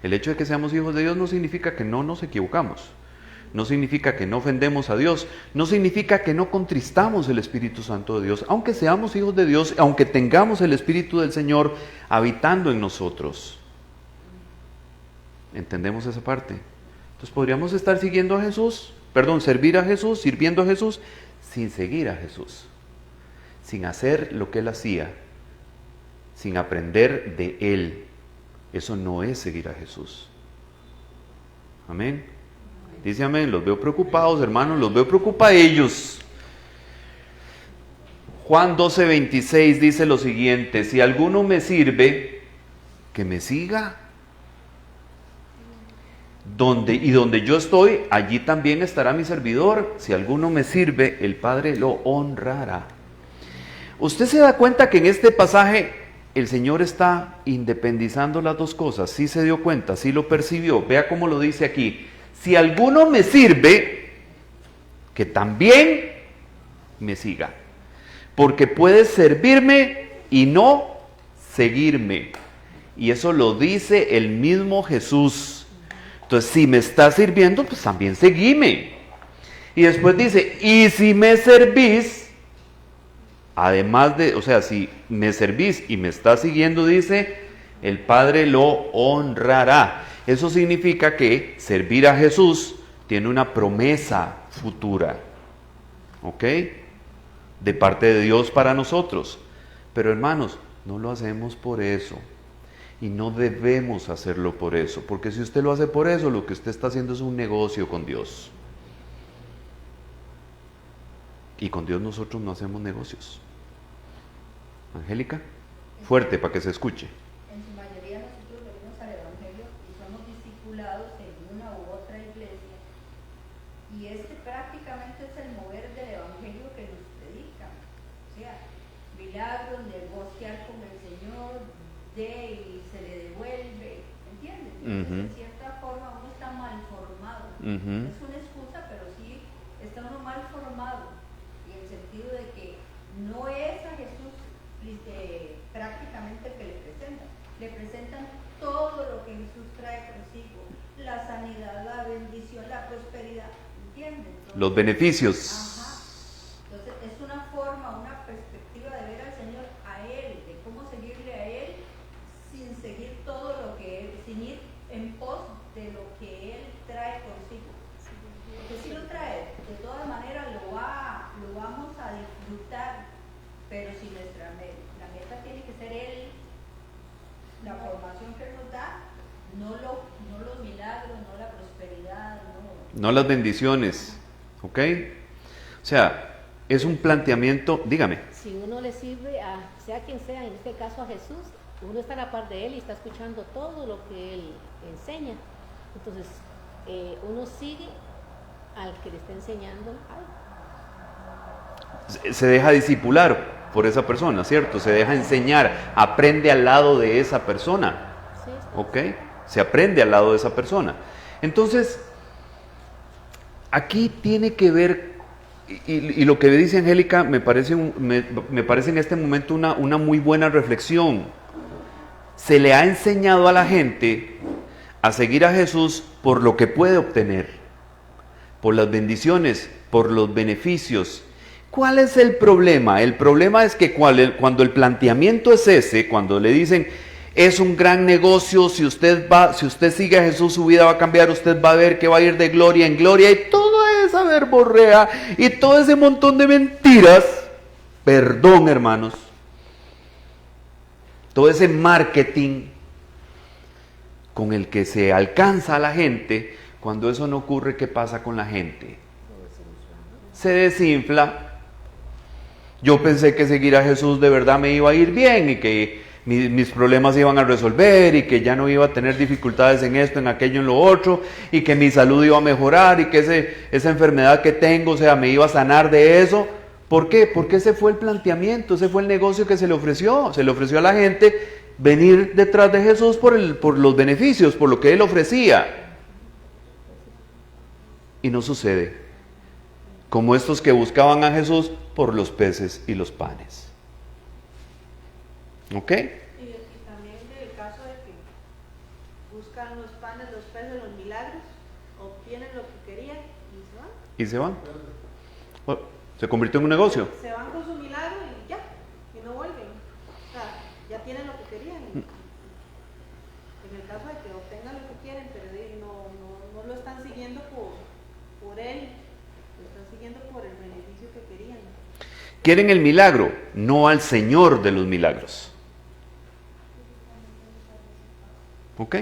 Speaker 1: El hecho de que seamos hijos de Dios no significa que no nos equivocamos, no significa que no ofendemos a Dios, no significa que no contristamos el Espíritu Santo de Dios, aunque seamos hijos de Dios, aunque tengamos el Espíritu del Señor habitando en nosotros. ¿Entendemos esa parte? Entonces podríamos estar sirviendo a Jesús, sirviendo a Jesús, sin seguir a Jesús, sin hacer lo que Él hacía, sin aprender de Él. Eso no es seguir a Jesús. Amén. Dice amén. Los veo preocupados, hermanos, los veo preocupadillos. Juan 12:26 dice lo siguiente: si alguno me sirve, que me siga. Donde yo estoy, allí también estará mi servidor. Si alguno me sirve, el Padre lo honrará. Usted se da cuenta que en este pasaje el Señor está independizando las dos cosas. Sí se dio cuenta, sí lo percibió. Vea cómo lo dice aquí: si alguno me sirve, que también me siga. Porque puedes servirme y no seguirme. Y eso lo dice el mismo Jesús. Entonces, si me estás sirviendo, pues también seguime. Y después dice: y si me servís, además de, o sea, si me servís y me estás siguiendo, dice, el Padre lo honrará. Eso significa que servir a Jesús tiene una promesa futura, ¿ok? De parte de Dios para nosotros. Pero hermanos, no lo hacemos por eso. Y no debemos hacerlo por eso. Porque si usted lo hace por eso, lo que usted está haciendo es un negocio con Dios. Y con Dios nosotros no hacemos negocios. Angélica, fuerte para que se escuche.
Speaker 4: En su mayoría nosotros venimos al Evangelio y somos discipulados en una u otra iglesia. Y prácticamente es el mover del Evangelio que nos predican. O sea, milagros, negociar con el Señor, y se le devuelve, ¿entiendes? Entonces, de cierta forma uno está mal formado. Es una excusa, pero sí está uno mal formado. En el sentido de que no es a Jesús prácticamente que le presentan todo lo que Jesús trae consigo, la sanidad, la bendición, la prosperidad, ¿entiendes? Entonces,
Speaker 1: los beneficios.
Speaker 4: Ajá. Entonces es una forma, una perspectiva de ver al Señor, a Él, de cómo seguirle a Él sin seguir todo lo que Él, sin ir en pos de lo que Él trae consigo. Porque si lo trae, de todas maneras lo vamos a disfrutar, pero si la meta tiene que ser Él, la formación que nos da, no los milagros, no la prosperidad,
Speaker 1: no las bendiciones, ¿ok? O sea, es un planteamiento, dígame.
Speaker 2: Si uno le sirve a, sea quien sea, en este caso a Jesús, uno está a la par de Él y está escuchando todo lo que Él enseña. Entonces, uno sigue al que le está enseñando algo.
Speaker 1: Se deja discipular por esa persona, ¿cierto? Se deja enseñar, aprende al lado de esa persona, ¿ok? Se aprende al lado de esa persona. Entonces, aquí tiene que ver, y lo que dice Angélica me parece en este momento una muy buena reflexión. Se le ha enseñado a la gente a seguir a Jesús por lo que puede obtener, por las bendiciones, por los beneficios. ¿Cuál es el problema? El problema es que cuando el planteamiento es ese, cuando le dicen es un gran negocio, si usted sigue a Jesús, su vida va a cambiar, usted va a ver que va a ir de gloria en gloria, y toda esa verborrea y todo ese montón de mentiras, perdón hermanos, todo ese marketing con el que se alcanza a la gente, cuando eso no ocurre, ¿qué pasa con la gente? Se desinfla. Yo pensé que seguir a Jesús de verdad me iba a ir bien y que mis problemas se iban a resolver y que ya no iba a tener dificultades en esto, en aquello, en lo otro, y que mi salud iba a mejorar y que esa enfermedad que tengo, o sea, me iba a sanar de eso. ¿Por qué? Porque ese fue el planteamiento, ese fue el negocio que se le ofreció. Se le ofreció a la gente venir detrás de Jesús por los beneficios, por lo que Él ofrecía. Y no sucede. Como estos que buscaban a Jesús por los peces y los panes. ¿Ok?
Speaker 5: Y también el caso de que buscan los panes, los peces, los milagros, obtienen lo que querían y se van.
Speaker 1: ¿Y se van? Bueno, se convirtió en un negocio.
Speaker 5: Se van con su milagro y ya, y no vuelven. O sea, ya tienen lo que querían. En el caso de que obtengan lo que quieren, pero no lo están siguiendo por Él, lo están siguiendo por el beneficio que querían.
Speaker 1: Quieren el milagro, no al Señor de los milagros. ¿Ok?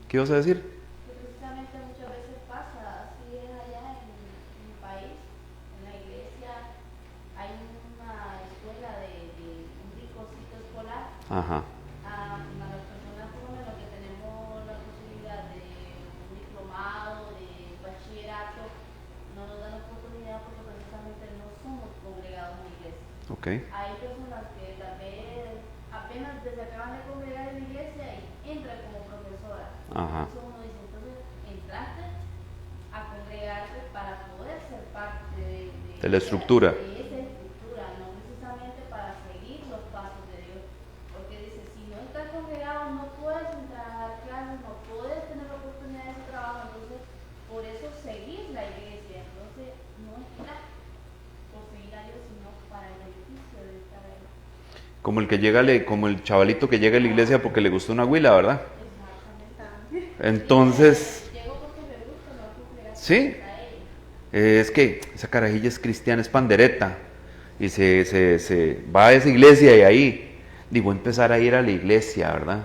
Speaker 1: ¿Qué ibas a decir?
Speaker 2: Que precisamente muchas veces pasa, así es allá en mi país, en la iglesia hay una escuela de un ricocito escolar.
Speaker 1: Ajá.
Speaker 2: A las personas jóvenes lo que tenemos la posibilidad de un diplomado, de bachillerato, no nos dan oportunidad porque precisamente no somos congregados en la iglesia.
Speaker 1: Ok.
Speaker 2: Hay personas que tal vez apenas se acaban de congregar en la iglesia y entran como profesora.
Speaker 1: Ajá.
Speaker 2: Entonces uno dice, entonces entraste a congregarte para poder ser parte
Speaker 1: de la estructura.
Speaker 2: De esa estructura, no precisamente para seguir los pasos de Dios. Porque dice, si no estás congregado no puedes entrar a dar clases, no puedes tener la oportunidad de ese trabajo, entonces por eso seguir la iglesia. Entonces no estás por seguir a Dios, sino para el beneficio de estar ahí.
Speaker 1: Como como el chavalito que llega a la iglesia porque le gustó una huila, ¿verdad? Entonces, sí, es que esa carajilla es cristiana, es pandereta, y se va a esa iglesia y ahí, digo, empezar a ir a la iglesia, ¿verdad?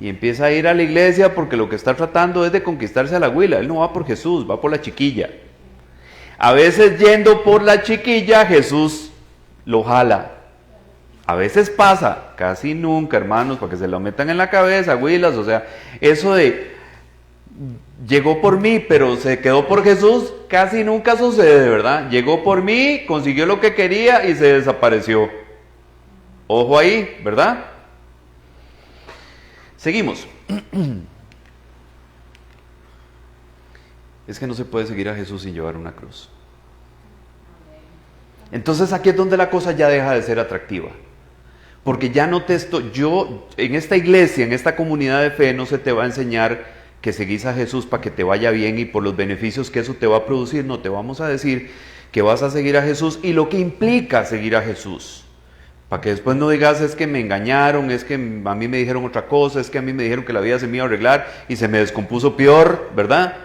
Speaker 1: Y empieza a ir a la iglesia porque lo que está tratando es de conquistarse a la huila. Él no va por Jesús, va por la chiquilla. A veces yendo por la chiquilla, Jesús lo jala. A veces pasa, casi nunca, hermanos, para que se lo metan en la cabeza, huilas, o sea, eso de llegó por mí, pero se quedó por Jesús, casi nunca sucede, ¿verdad? Llegó por mí, consiguió lo que quería y se desapareció. Ojo ahí, ¿verdad? Seguimos. Es que no se puede seguir a Jesús sin llevar una cruz. Entonces aquí es donde la cosa ya deja de ser atractiva. Porque ya no yo en esta iglesia, en esta comunidad de fe, no se te va a enseñar que seguís a Jesús para que te vaya bien y por los beneficios que eso te va a producir. No, te vamos a decir que vas a seguir a Jesús y lo que implica seguir a Jesús. Para que después no digas, es que me engañaron, es que a mí me dijeron otra cosa, es que a mí me dijeron que la vida se me iba a arreglar y se me descompuso peor, ¿verdad?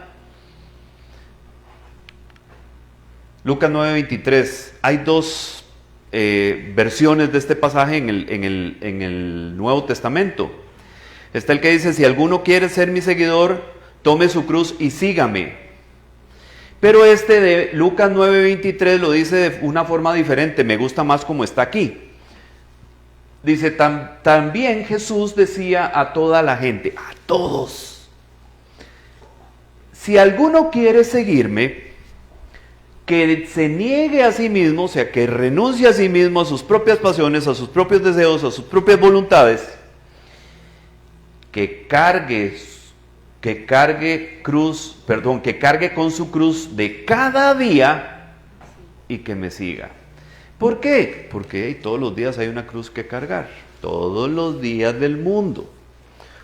Speaker 1: Lucas 9:23. Hay dos versiones de este pasaje en el Nuevo Testamento. Está el que dice, si alguno quiere ser mi seguidor, tome su cruz y sígame. Pero este de Lucas 9:23 lo dice de una forma diferente, me gusta más como está aquí. Dice, también Jesús decía a toda la gente, a todos, si alguno quiere seguirme, que se niegue a sí mismo, o sea, que renuncie a sí mismo, a sus propias pasiones, a sus propios deseos, a sus propias voluntades, que cargue con su cruz de cada día y que me siga. ¿Por qué? Porque todos los días hay una cruz que cargar, todos los días del mundo.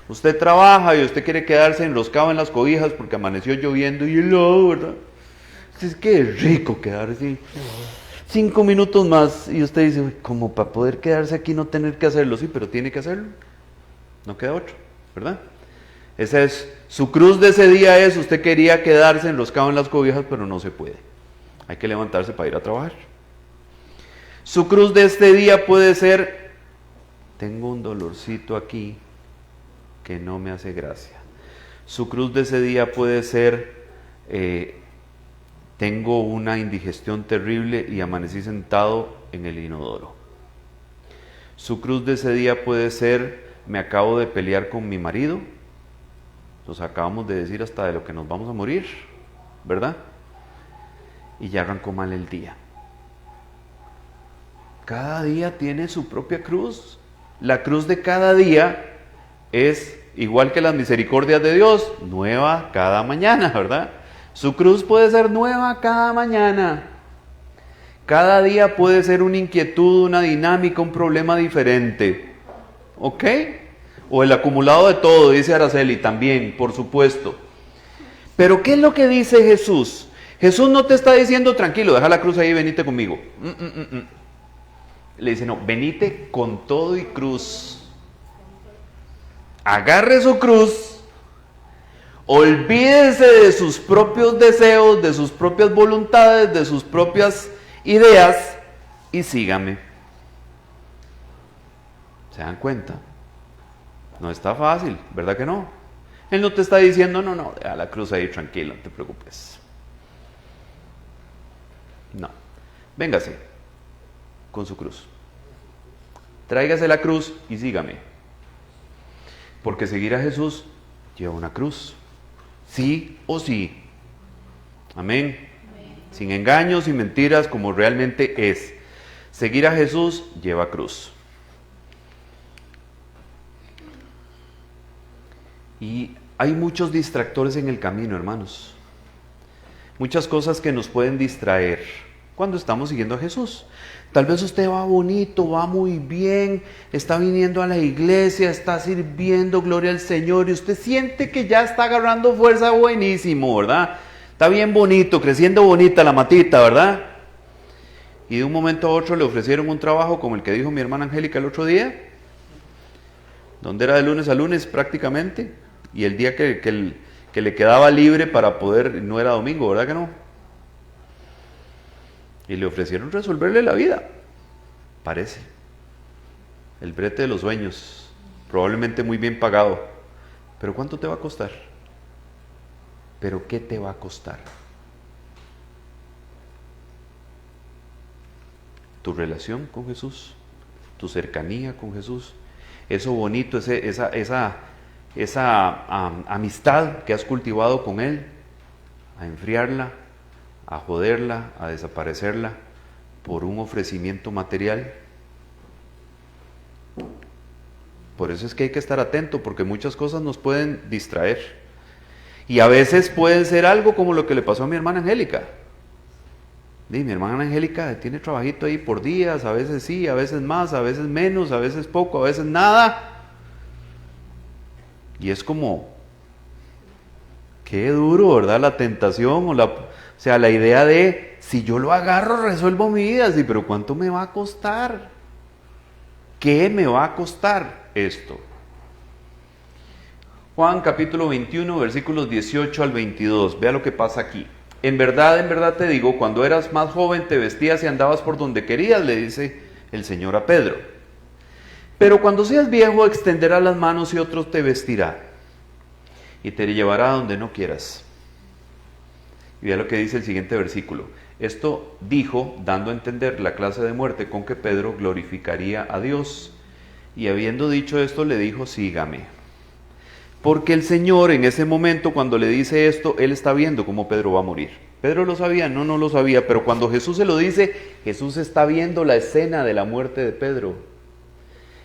Speaker 1: Usted trabaja y usted quiere quedarse enroscado en las cobijas porque amaneció lloviendo y helado, ¿verdad? Es que es rico quedarse 5 minutos más y usted dice, como para poder quedarse aquí no tener que hacerlo, sí, pero tiene que hacerlo, no queda otro, ¿verdad? Esa es, su cruz de ese día es, usted quería quedarse enroscado en las cobijas, pero no se puede, hay que levantarse para ir a trabajar. Su cruz de este día puede ser, tengo un dolorcito aquí que no me hace gracia. Su cruz de ese día puede ser, tengo una indigestión terrible y amanecí sentado en el inodoro. Su cruz de ese día puede ser, me acabo de pelear con mi marido, nos acabamos de decir hasta de lo que nos vamos a morir, ¿verdad? Y ya arrancó mal el día. Cada día tiene su propia cruz. La cruz de cada día es igual que las misericordias de Dios, nueva cada mañana, ¿verdad? Su cruz puede ser nueva cada mañana. Cada día puede ser una inquietud, una dinámica, un problema diferente. ¿Ok? O el acumulado de todo, dice Araceli, también, por supuesto. Pero ¿qué es lo que dice Jesús? Jesús no te está diciendo, tranquilo, deja la cruz ahí y venite conmigo. Le dice, no, venite con todo y cruz. Agarre su cruz. Olvídese de sus propios deseos, de sus propias voluntades, de sus propias ideas y sígame. ¿Se dan cuenta? No está fácil, ¿verdad que no? Él no te está diciendo, no, deja la cruz ahí, tranquilo, no te preocupes. No, véngase con su cruz. Tráigase la cruz y sígame. Porque seguir a Jesús lleva una cruz. Sí o sí. Amén. Sin engaños y mentiras, como realmente es. Seguir a Jesús lleva cruz. Y hay muchos distractores en el camino, hermanos. Muchas cosas que nos pueden distraer cuando estamos siguiendo a Jesús. Tal vez usted va bonito, va muy bien, está viniendo a la iglesia, está sirviendo, gloria al Señor, y usted siente que ya está agarrando fuerza buenísimo, ¿verdad? Está bien bonito, creciendo bonita la matita, ¿verdad? Y de un momento a otro le ofrecieron un trabajo como el que dijo mi hermana Angélica el otro día, donde era de lunes a lunes prácticamente, y el día que le quedaba libre para poder, no era domingo, ¿verdad que no? Y le ofrecieron resolverle la vida, parece. El brete de los sueños, probablemente muy bien pagado. Pero ¿cuánto te va a costar? ¿Pero qué te va a costar? Tu relación con Jesús, tu cercanía con Jesús, eso bonito, esa amistad que has cultivado con Él, a enfriarla, a joderla, a desaparecerla por un ofrecimiento material. Por eso es que hay que estar atento, porque muchas cosas nos pueden distraer. Y a veces pueden ser algo como lo que le pasó a mi hermana Angélica. Mi hermana Angélica tiene trabajito ahí por días, a veces sí, a veces más, a veces menos, a veces poco, a veces nada. Y es como, qué duro, ¿verdad? La tentación, o sea, la idea de, si yo lo agarro, resuelvo mi vida. Sí, pero ¿cuánto me va a costar? ¿Qué me va a costar esto? Juan capítulo 21, versículos 18 al 22. Vea lo que pasa aquí. En verdad te digo, cuando eras más joven te vestías y andabas por donde querías, le dice el Señor a Pedro. Pero cuando seas viejo extenderás las manos y otro te vestirá y te llevará a donde no quieras. Y vea lo que dice el siguiente versículo. Esto dijo, dando a entender la clase de muerte con que Pedro glorificaría a Dios. Y habiendo dicho esto, le dijo, sígame. Porque el Señor en ese momento, cuando le dice esto, Él está viendo cómo Pedro va a morir. ¿Pedro lo sabía? No, no lo sabía. Pero cuando Jesús se lo dice, Jesús está viendo la escena de la muerte de Pedro.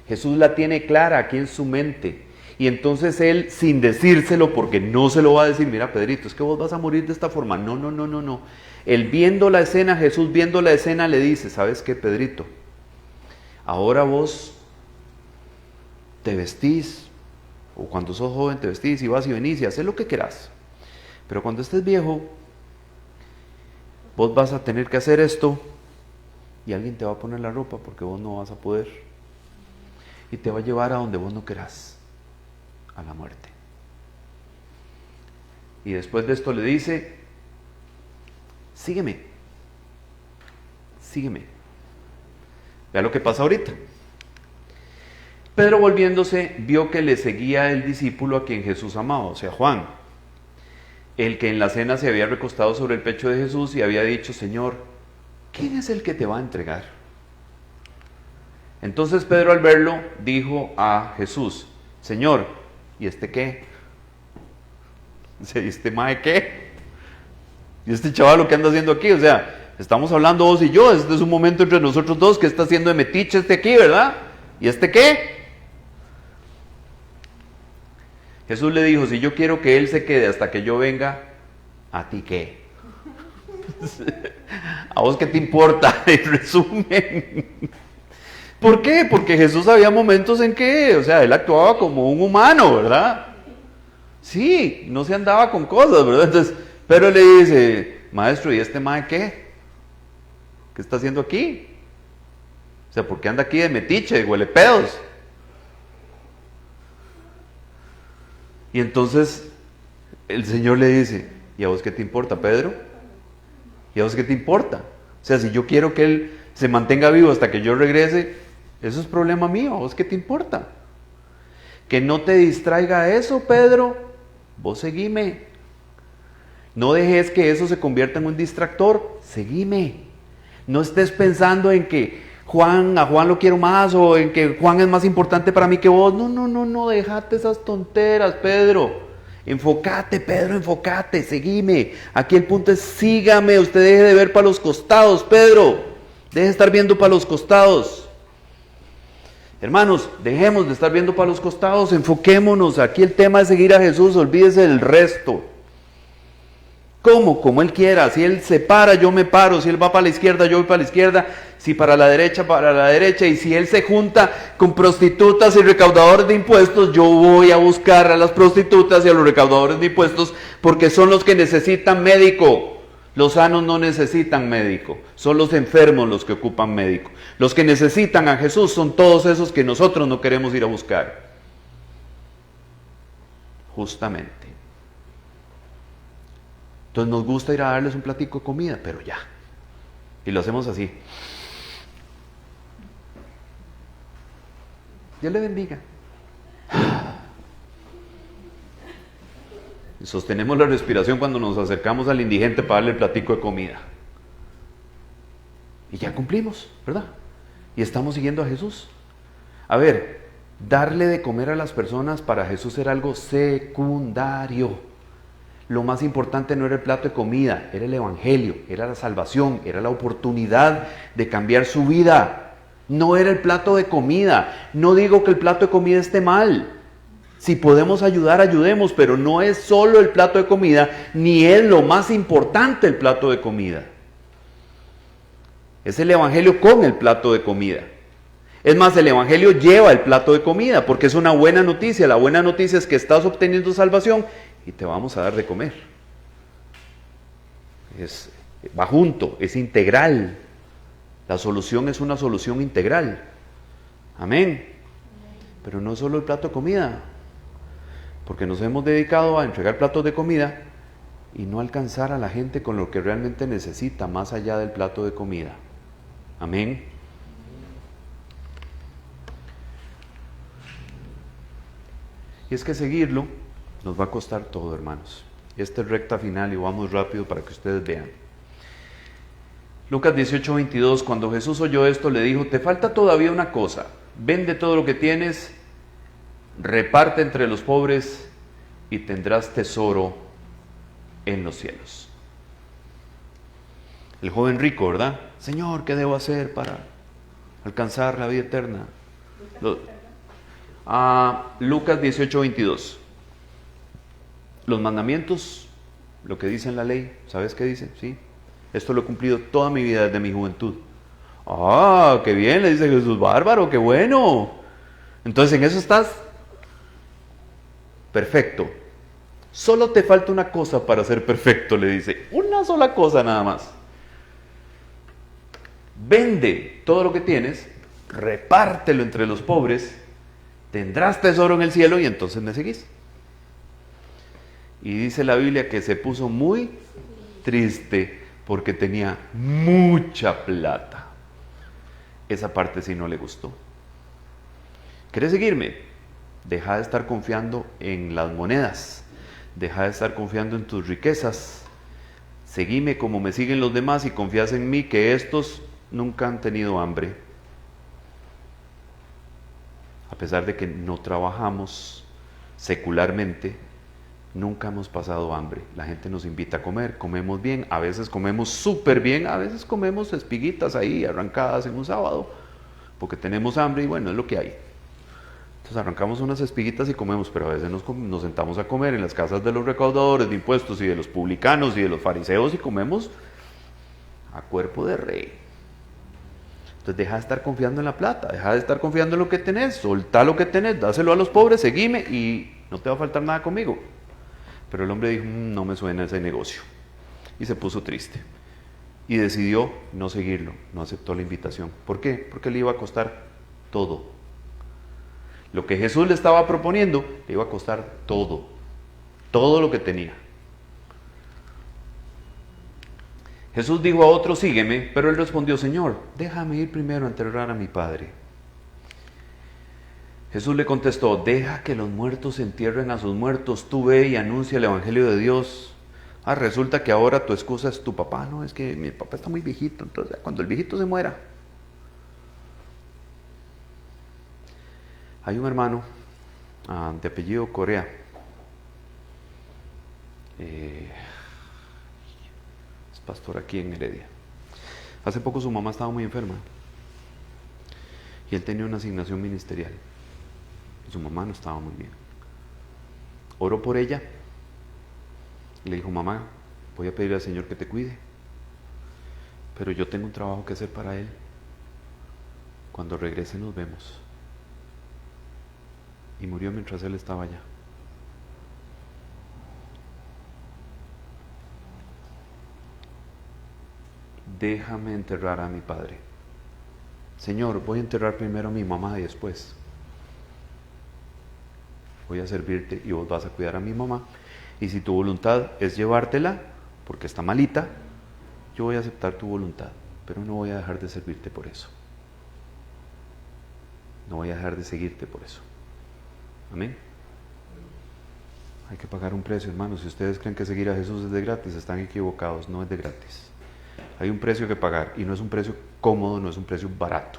Speaker 1: Jesús la tiene clara aquí en su mente. Y entonces Él, sin decírselo, porque no se lo va a decir, mira Pedrito, es que vos vas a morir de esta forma. No. Él viendo la escena, Jesús viendo la escena, le dice, ¿sabes qué, Pedrito? Ahora vos te vestís, o cuando sos joven te vestís y vas y venís y haces lo que querás. Pero cuando estés viejo, vos vas a tener que hacer esto y alguien te va a poner la ropa porque vos no vas a poder. Y te va a llevar a donde vos no querás, a la muerte. Y después de esto le dice, sígueme. Vea lo que pasa ahorita. Pedro, volviéndose, vio que le seguía el discípulo a quien Jesús amaba, o sea, Juan, el que en la cena se había recostado sobre el pecho de Jesús y había dicho, Señor, ¿quién es el que te va a entregar? Entonces Pedro, al verlo, dijo a Jesús, Señor, ¿y este qué? ¿Y este mae qué? ¿Y este chaval lo que anda haciendo aquí? O sea, estamos hablando vos y yo, este es un momento entre nosotros dos, que está haciendo de metiche este aquí, ¿verdad? ¿Y este qué? Jesús le dijo, si yo quiero que él se quede hasta que yo venga, ¿a ti qué? ¿A vos qué te importa? En resumen. ¿Por qué? Porque Jesús había momentos en que, o sea, él actuaba como un humano, ¿verdad? Sí, no se andaba con cosas, ¿verdad? Entonces, Pedro le dice, maestro, ¿y este mae qué? ¿Qué está haciendo aquí? O sea, ¿por qué anda aquí de metiche, de huele pedos? Y entonces el Señor le dice, ¿y a vos qué te importa, Pedro? ¿Y a vos qué te importa? O sea, si yo quiero que él se mantenga vivo hasta que yo regrese, eso es problema mío, ¿a vos qué te importa? Que no te distraiga eso, Pedro, vos seguime. No dejes que eso se convierta en un distractor, seguime. No estés pensando en que a Juan lo quiero más, o en que Juan es más importante para mí que vos. No, dejate esas tonteras, Pedro. Enfócate, Pedro, enfócate, seguime. Aquí el punto es, sígame, usted deje de ver para los costados, Pedro. Deje de estar viendo para los costados. Hermanos, dejemos de estar viendo para los costados, enfoquémonos. Aquí el tema es seguir a Jesús, olvídese del resto. ¿Cómo? Como Él quiera. Si Él se para, yo me paro. Si Él va para la izquierda, yo voy para la izquierda. Si para la derecha. Y si Él se junta con prostitutas y recaudadores de impuestos, yo voy a buscar a las prostitutas y a los recaudadores de impuestos, porque son los que necesitan médico. Los sanos no necesitan médico. Son los enfermos los que ocupan médico. Los que necesitan a Jesús son todos esos que nosotros no queremos ir a buscar. Justamente. Entonces nos gusta ir a darles un platico de comida, pero ya. Y lo hacemos así. Dios le bendiga. Y sostenemos la respiración cuando nos acercamos al indigente para darle el platico de comida. Y ya cumplimos, ¿verdad? Y estamos siguiendo a Jesús. A ver, darle de comer a las personas para Jesús era algo secundario. Lo más importante no era el plato de comida, era el evangelio, era la salvación, era la oportunidad de cambiar su vida. No era el plato de comida. No digo que el plato de comida esté mal. Si podemos ayudar, ayudemos, pero no es solo el plato de comida, ni es lo más importante el plato de comida. Es el evangelio con el plato de comida. Es más, el evangelio lleva el plato de comida, porque es una buena noticia. La buena noticia es que estás obteniendo salvación y te vamos a dar de comer. Va junto, es integral. La solución es una solución integral. Amén. Pero no solo el plato de comida, porque nos hemos dedicado a entregar platos de comida y no alcanzar a la gente con lo que realmente necesita, más allá del plato de comida. Amén. Y es que seguirlo nos va a costar todo, hermanos. Esta es recta final y vamos rápido para que ustedes vean. Lucas 18:22, cuando Jesús oyó esto, le dijo: te falta todavía una cosa, vende todo lo que tienes, reparte entre los pobres y tendrás tesoro en los cielos. El joven rico, ¿verdad? Señor, ¿qué debo hacer para alcanzar la vida eterna? Lucas 18:22. Los mandamientos, lo que dice en la ley, ¿sabes qué dice? Sí. Esto lo he cumplido toda mi vida desde mi juventud. ¡Ah, qué bien! Le dice Jesús, bárbaro, qué bueno. Entonces en eso estás perfecto. Solo te falta una cosa para ser perfecto, le dice. Una sola cosa nada más. Vende todo lo que tienes, repártelo entre los pobres, tendrás tesoro en el cielo y entonces me seguís. Y dice la Biblia que se puso muy triste porque tenía mucha plata. Esa parte sí no le gustó. ¿Querés seguirme? Deja de estar confiando en las monedas. Deja de estar confiando en tus riquezas. Seguime como me siguen los demás y confías en mí, que estos nunca han tenido hambre. A pesar de que no trabajamos secularmente, nunca hemos pasado hambre. La gente nos invita a comer, comemos bien, a veces comemos súper bien, a veces comemos espiguitas ahí arrancadas en un sábado, porque tenemos hambre y bueno, es lo que hay. Entonces arrancamos unas espiguitas y comemos, pero a veces nos sentamos a comer en las casas de los recaudadores de impuestos y de los publicanos y de los fariseos y comemos a cuerpo de rey. Entonces deja de estar confiando en la plata, deja de estar confiando en lo que tenés, soltá lo que tenés, dáselo a los pobres, seguime y no te va a faltar nada conmigo. Pero el hombre dijo, no me suena ese negocio. Y se puso triste. Y decidió no seguirlo, no aceptó la invitación. ¿Por qué? Porque le iba a costar todo. Lo que Jesús le estaba proponiendo, le iba a costar todo. Todo lo que tenía. Jesús dijo a otro, sígueme, pero él respondió, Señor, déjame ir primero a enterrar a mi padre. Jesús le contestó, deja que los muertos entierren a sus muertos, tú ve y anuncia el evangelio de Dios. Resulta que ahora tu excusa es tu papá, no, es que mi papá está muy viejito, entonces cuando el viejito se muera. Hay un hermano de apellido Correa, es pastor aquí en Heredia. Hace poco su mamá estaba muy enferma y él tenía una asignación ministerial. Su mamá no estaba muy bien. Oró por ella y le dijo, mamá, voy a pedirle al Señor que te cuide, pero yo tengo un trabajo que hacer para Él. Cuando regrese nos vemos. Y murió mientras él estaba allá. Déjame enterrar a mi padre. Señor, voy a enterrar primero a mi mamá y después voy a servirte y vos vas a cuidar a mi mamá. Y si tu voluntad es llevártela, porque está malita, yo voy a aceptar tu voluntad, pero no voy a dejar de servirte por eso. No voy a dejar de seguirte por eso. Amén. Hay que pagar un precio, hermanos. Si ustedes creen que seguir a Jesús es de gratis, están equivocados, no es de gratis. Hay un precio que pagar y no es un precio cómodo, no es un precio barato.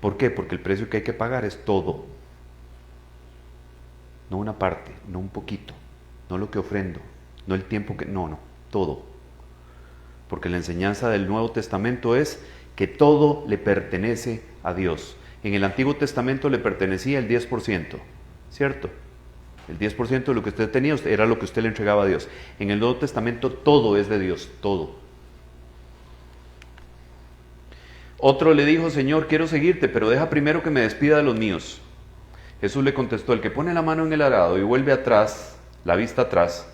Speaker 1: ¿Por qué? Porque el precio que hay que pagar es todo. No una parte, no un poquito, no lo que ofrendo, no el tiempo que... No, todo. Porque la enseñanza del Nuevo Testamento es que todo le pertenece a Dios. En el Antiguo Testamento le pertenecía el 10%, ¿cierto? El 10% de lo que usted tenía era lo que usted le entregaba a Dios. En el Nuevo Testamento todo es de Dios, todo. Otro le dijo: Señor, quiero seguirte, pero deja primero que me despida de los míos. Jesús le contestó: el que pone la mano en el arado y vuelve atrás, la vista atrás,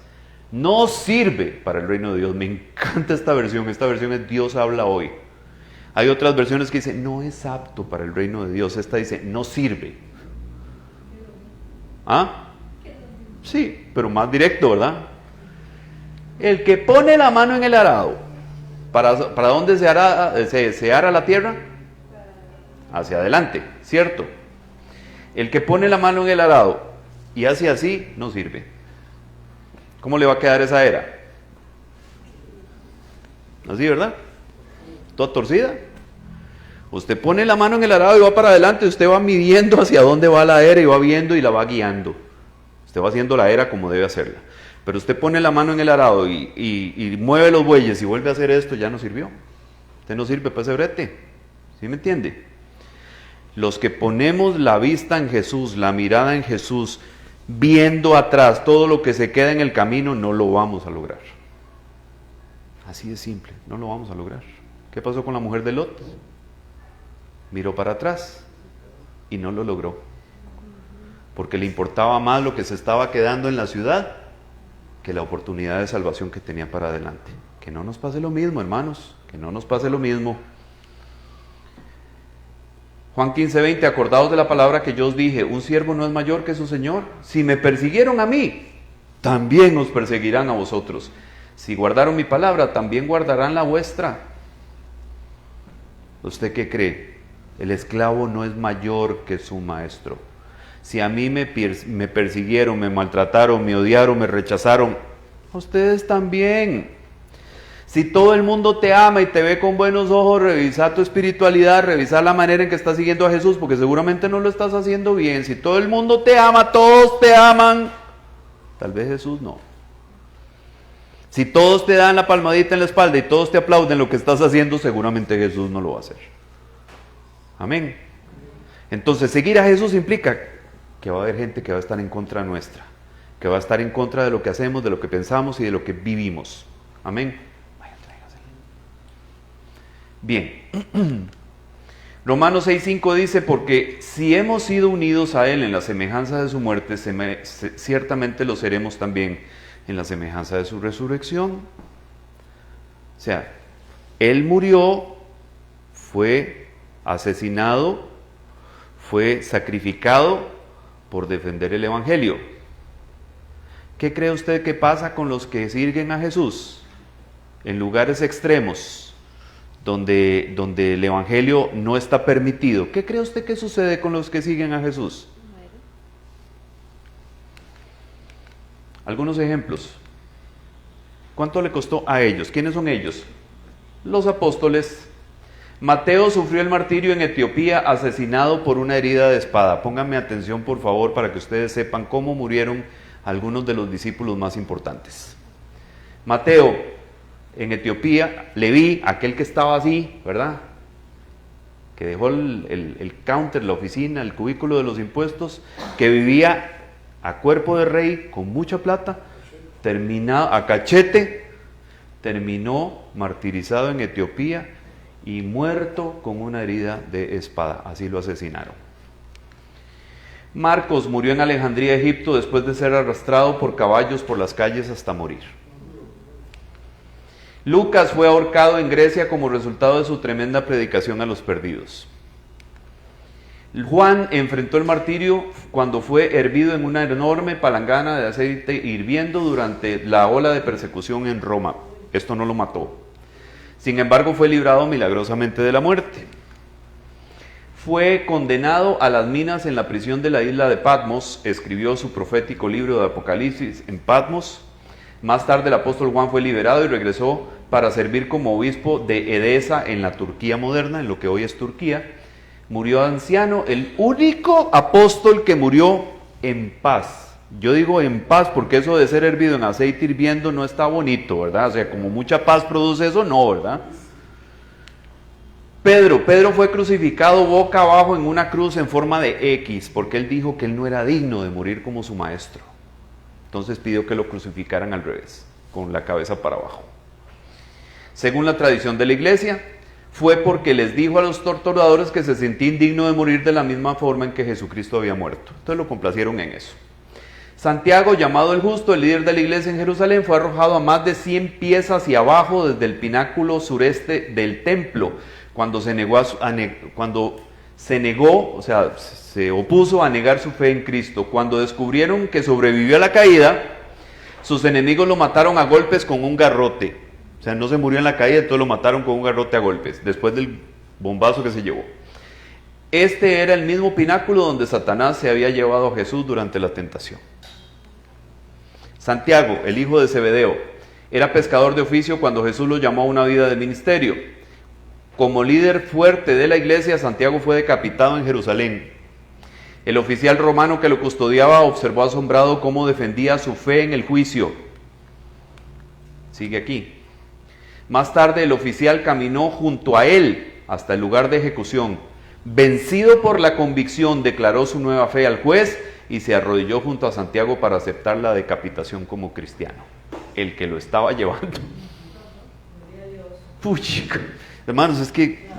Speaker 1: no sirve para el reino de Dios. Me encanta esta versión es Dios habla hoy. Hay otras versiones que dicen no es apto para el reino de Dios. Esta dice no sirve. ¿Ah? Sí, pero más directo, ¿verdad? El que pone la mano en el arado, ¿para dónde se ara la tierra? Hacia adelante, ¿cierto? El que pone la mano en el arado y hace así, no sirve. ¿Cómo le va a quedar esa era? Así, ¿verdad? Toda torcida. Usted pone la mano en el arado y va para adelante, usted va midiendo hacia dónde va la era y va viendo y la va guiando. Usted va haciendo la era como debe hacerla. Pero usted pone la mano en el arado y mueve los bueyes y vuelve a hacer esto, ya no sirvió. Usted no sirve para ese brete. ¿Sí me entiende? Los que ponemos la vista en Jesús, la mirada en Jesús, viendo atrás todo lo que se queda en el camino, no lo vamos a lograr. Así de simple, no lo vamos a lograr. ¿Qué pasó con la mujer de Lot? Miró para atrás y no lo logró. Porque le importaba más lo que se estaba quedando en la ciudad que la oportunidad de salvación que tenía para adelante. Que no nos pase lo mismo, hermanos, que no nos pase lo mismo. Juan 15:20, acordaos de la palabra que yo os dije, un siervo no es mayor que su Señor. Si me persiguieron a mí, también os perseguirán a vosotros. Si guardaron mi palabra, también guardarán la vuestra. ¿Usted qué cree? El esclavo no es mayor que su maestro. Si a mí me persiguieron, me maltrataron, me odiaron, me rechazaron, a ustedes también. Si todo el mundo te ama y te ve con buenos ojos, revisa tu espiritualidad, revisa la manera en que estás siguiendo a Jesús, porque seguramente no lo estás haciendo bien. Si todo el mundo te ama, todos te aman, tal vez Jesús no. Si todos te dan la palmadita en la espalda y todos te aplauden lo que estás haciendo, seguramente Jesús no lo va a hacer. Amén. Entonces, seguir a Jesús implica que va a haber gente que va a estar en contra nuestra, que va a estar en contra de lo que hacemos, de lo que pensamos y de lo que vivimos. Amén. Bien. Romanos 6:5 dice, porque si hemos sido unidos a Él en la semejanza de su muerte, ciertamente lo seremos también en la semejanza de su resurrección. O sea, Él murió, fue asesinado, fue sacrificado por defender el Evangelio. ¿Qué cree usted que pasa con los que siguen a Jesús? En lugares extremos, donde el Evangelio no está permitido. ¿Qué cree usted que sucede con los que siguen a Jesús? Algunos ejemplos. ¿Cuánto le costó a ellos? ¿Quiénes son ellos? Los apóstoles. Mateo sufrió el martirio en Etiopía, asesinado por una herida de espada. Pónganme atención, por favor, para que ustedes sepan cómo murieron algunos de los discípulos más importantes. Mateo, en Etiopía, Leví, aquel que estaba así, ¿verdad? Que dejó el counter, la oficina, el cubículo de los impuestos, que vivía a cuerpo de rey, con mucha plata, terminado a cachete, terminó martirizado en Etiopía y muerto con una herida de espada. Así lo asesinaron. Marcos murió en Alejandría, Egipto, después de ser arrastrado por caballos por las calles hasta morir. Lucas fue ahorcado en Grecia como resultado de su tremenda predicación a los perdidos. Juan enfrentó el martirio cuando fue hervido en una enorme palangana de aceite hirviendo durante la ola de persecución en Roma. Esto no lo mató. Sin embargo, fue librado milagrosamente de la muerte. Fue condenado a las minas en la prisión de la isla de Patmos. Escribió su profético libro de Apocalipsis en Patmos. Más tarde el apóstol Juan fue liberado y regresó para servir como obispo de Edesa en la Turquía moderna, en lo que hoy es Turquía. Murió anciano, el único apóstol que murió en paz. Yo digo en paz porque eso de ser hervido en aceite hirviendo no está bonito, ¿verdad? O sea, como mucha paz produce eso, no, ¿verdad? Pedro fue crucificado boca abajo en una cruz en forma de X, porque él dijo que él no era digno de morir como su maestro. Entonces pidió que lo crucificaran al revés, con la cabeza para abajo. Según la tradición de la iglesia, fue porque les dijo a los torturadores que se sentía indigno de morir de la misma forma en que Jesucristo había muerto. Entonces lo complacieron en eso. Santiago, llamado el Justo, el líder de la iglesia en Jerusalén, fue arrojado a más de 100 pies hacia abajo desde el pináculo sureste del templo, cuando se opuso a negar su fe en Cristo. Cuando descubrieron que sobrevivió a la caída, sus enemigos lo mataron a golpes con un garrote. O sea, no se murió en la caída, entonces lo mataron con un garrote a golpes, después del bombazo que se llevó. Este era el mismo pináculo donde Satanás se había llevado a Jesús durante la tentación. Santiago, el hijo de Zebedeo, era pescador de oficio cuando Jesús lo llamó a una vida de ministerio. Como líder fuerte de la iglesia, Santiago fue decapitado en Jerusalén. El oficial romano que lo custodiaba observó asombrado cómo defendía su fe en el juicio. Sigue aquí. Más tarde el oficial caminó junto a él hasta el lugar de ejecución. Vencido por la convicción, declaró su nueva fe al juez y se arrodilló junto a Santiago para aceptar la decapitación como cristiano. El que lo estaba llevando. Puch, hermanos, es que,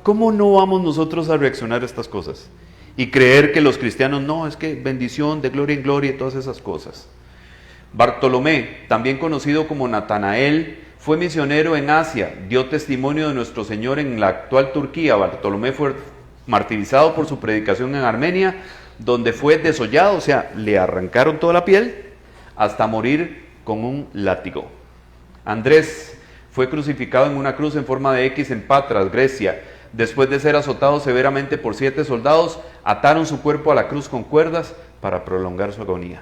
Speaker 1: ¿cómo no vamos nosotros a reaccionar a estas cosas? Y creer que los cristianos, no, es que bendición, de gloria en gloria y todas esas cosas. Bartolomé, también conocido como Natanael, fue misionero en Asia, dio testimonio de nuestro Señor en la actual Turquía. Bartolomé fue martirizado por su predicación en Armenia, donde fue desollado, o sea, le arrancaron toda la piel, hasta morir con un látigo. Andrés fue crucificado en una cruz en forma de X en Patras, Grecia. Después de ser azotado severamente por 7 soldados, ataron su cuerpo a la cruz con cuerdas para prolongar su agonía.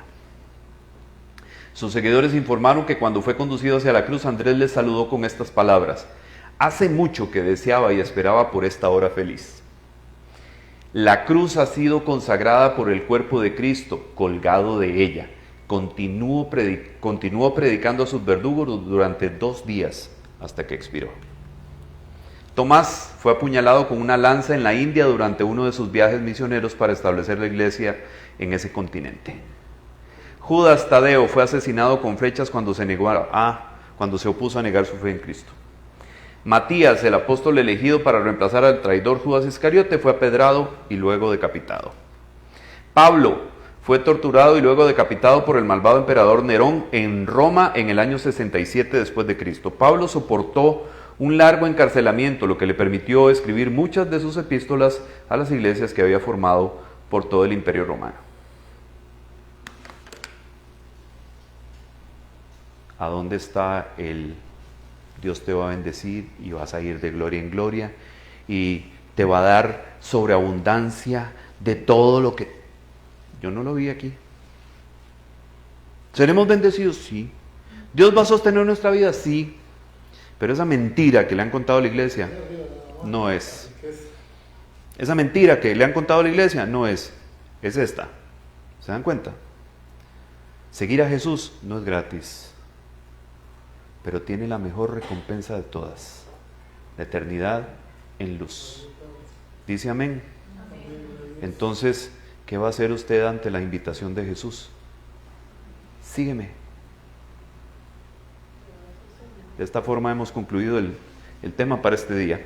Speaker 1: Sus seguidores informaron que cuando fue conducido hacia la cruz, Andrés les saludó con estas palabras: hace mucho que deseaba y esperaba por esta hora feliz. La cruz ha sido consagrada por el cuerpo de Cristo, colgado de ella. Continuó predicando a sus verdugos durante 2 días hasta que expiró. Tomás fue apuñalado con una lanza en la India durante uno de sus viajes misioneros para establecer la iglesia en ese continente. Judas Tadeo fue asesinado con flechas cuando se opuso a negar su fe en Cristo. Matías, el apóstol elegido para reemplazar al traidor Judas Iscariote, fue apedrado y luego decapitado. Pablo fue torturado y luego decapitado por el malvado emperador Nerón en Roma en el año 67 después de Cristo. Pablo soportó un largo encarcelamiento, lo que le permitió escribir muchas de sus epístolas a las iglesias que había formado por todo el Imperio Romano. ¿A dónde está el Dios te va a bendecir y vas a ir de gloria en gloria y te va a dar sobreabundancia de todo lo que... Yo no lo vi aquí. ¿Seremos bendecidos? Sí. ¿Dios va a sostener nuestra vida? Sí. Pero esa mentira que le han contado a la iglesia no es. Esa mentira que le han contado a la iglesia no es. Es esta. ¿Se dan cuenta? Seguir a Jesús no es gratis, pero tiene la mejor recompensa de todas: la eternidad en luz. ¿Dice amén? Entonces, ¿qué va a hacer usted ante la invitación de Jesús? Sígueme. De esta forma hemos concluido el tema para este día.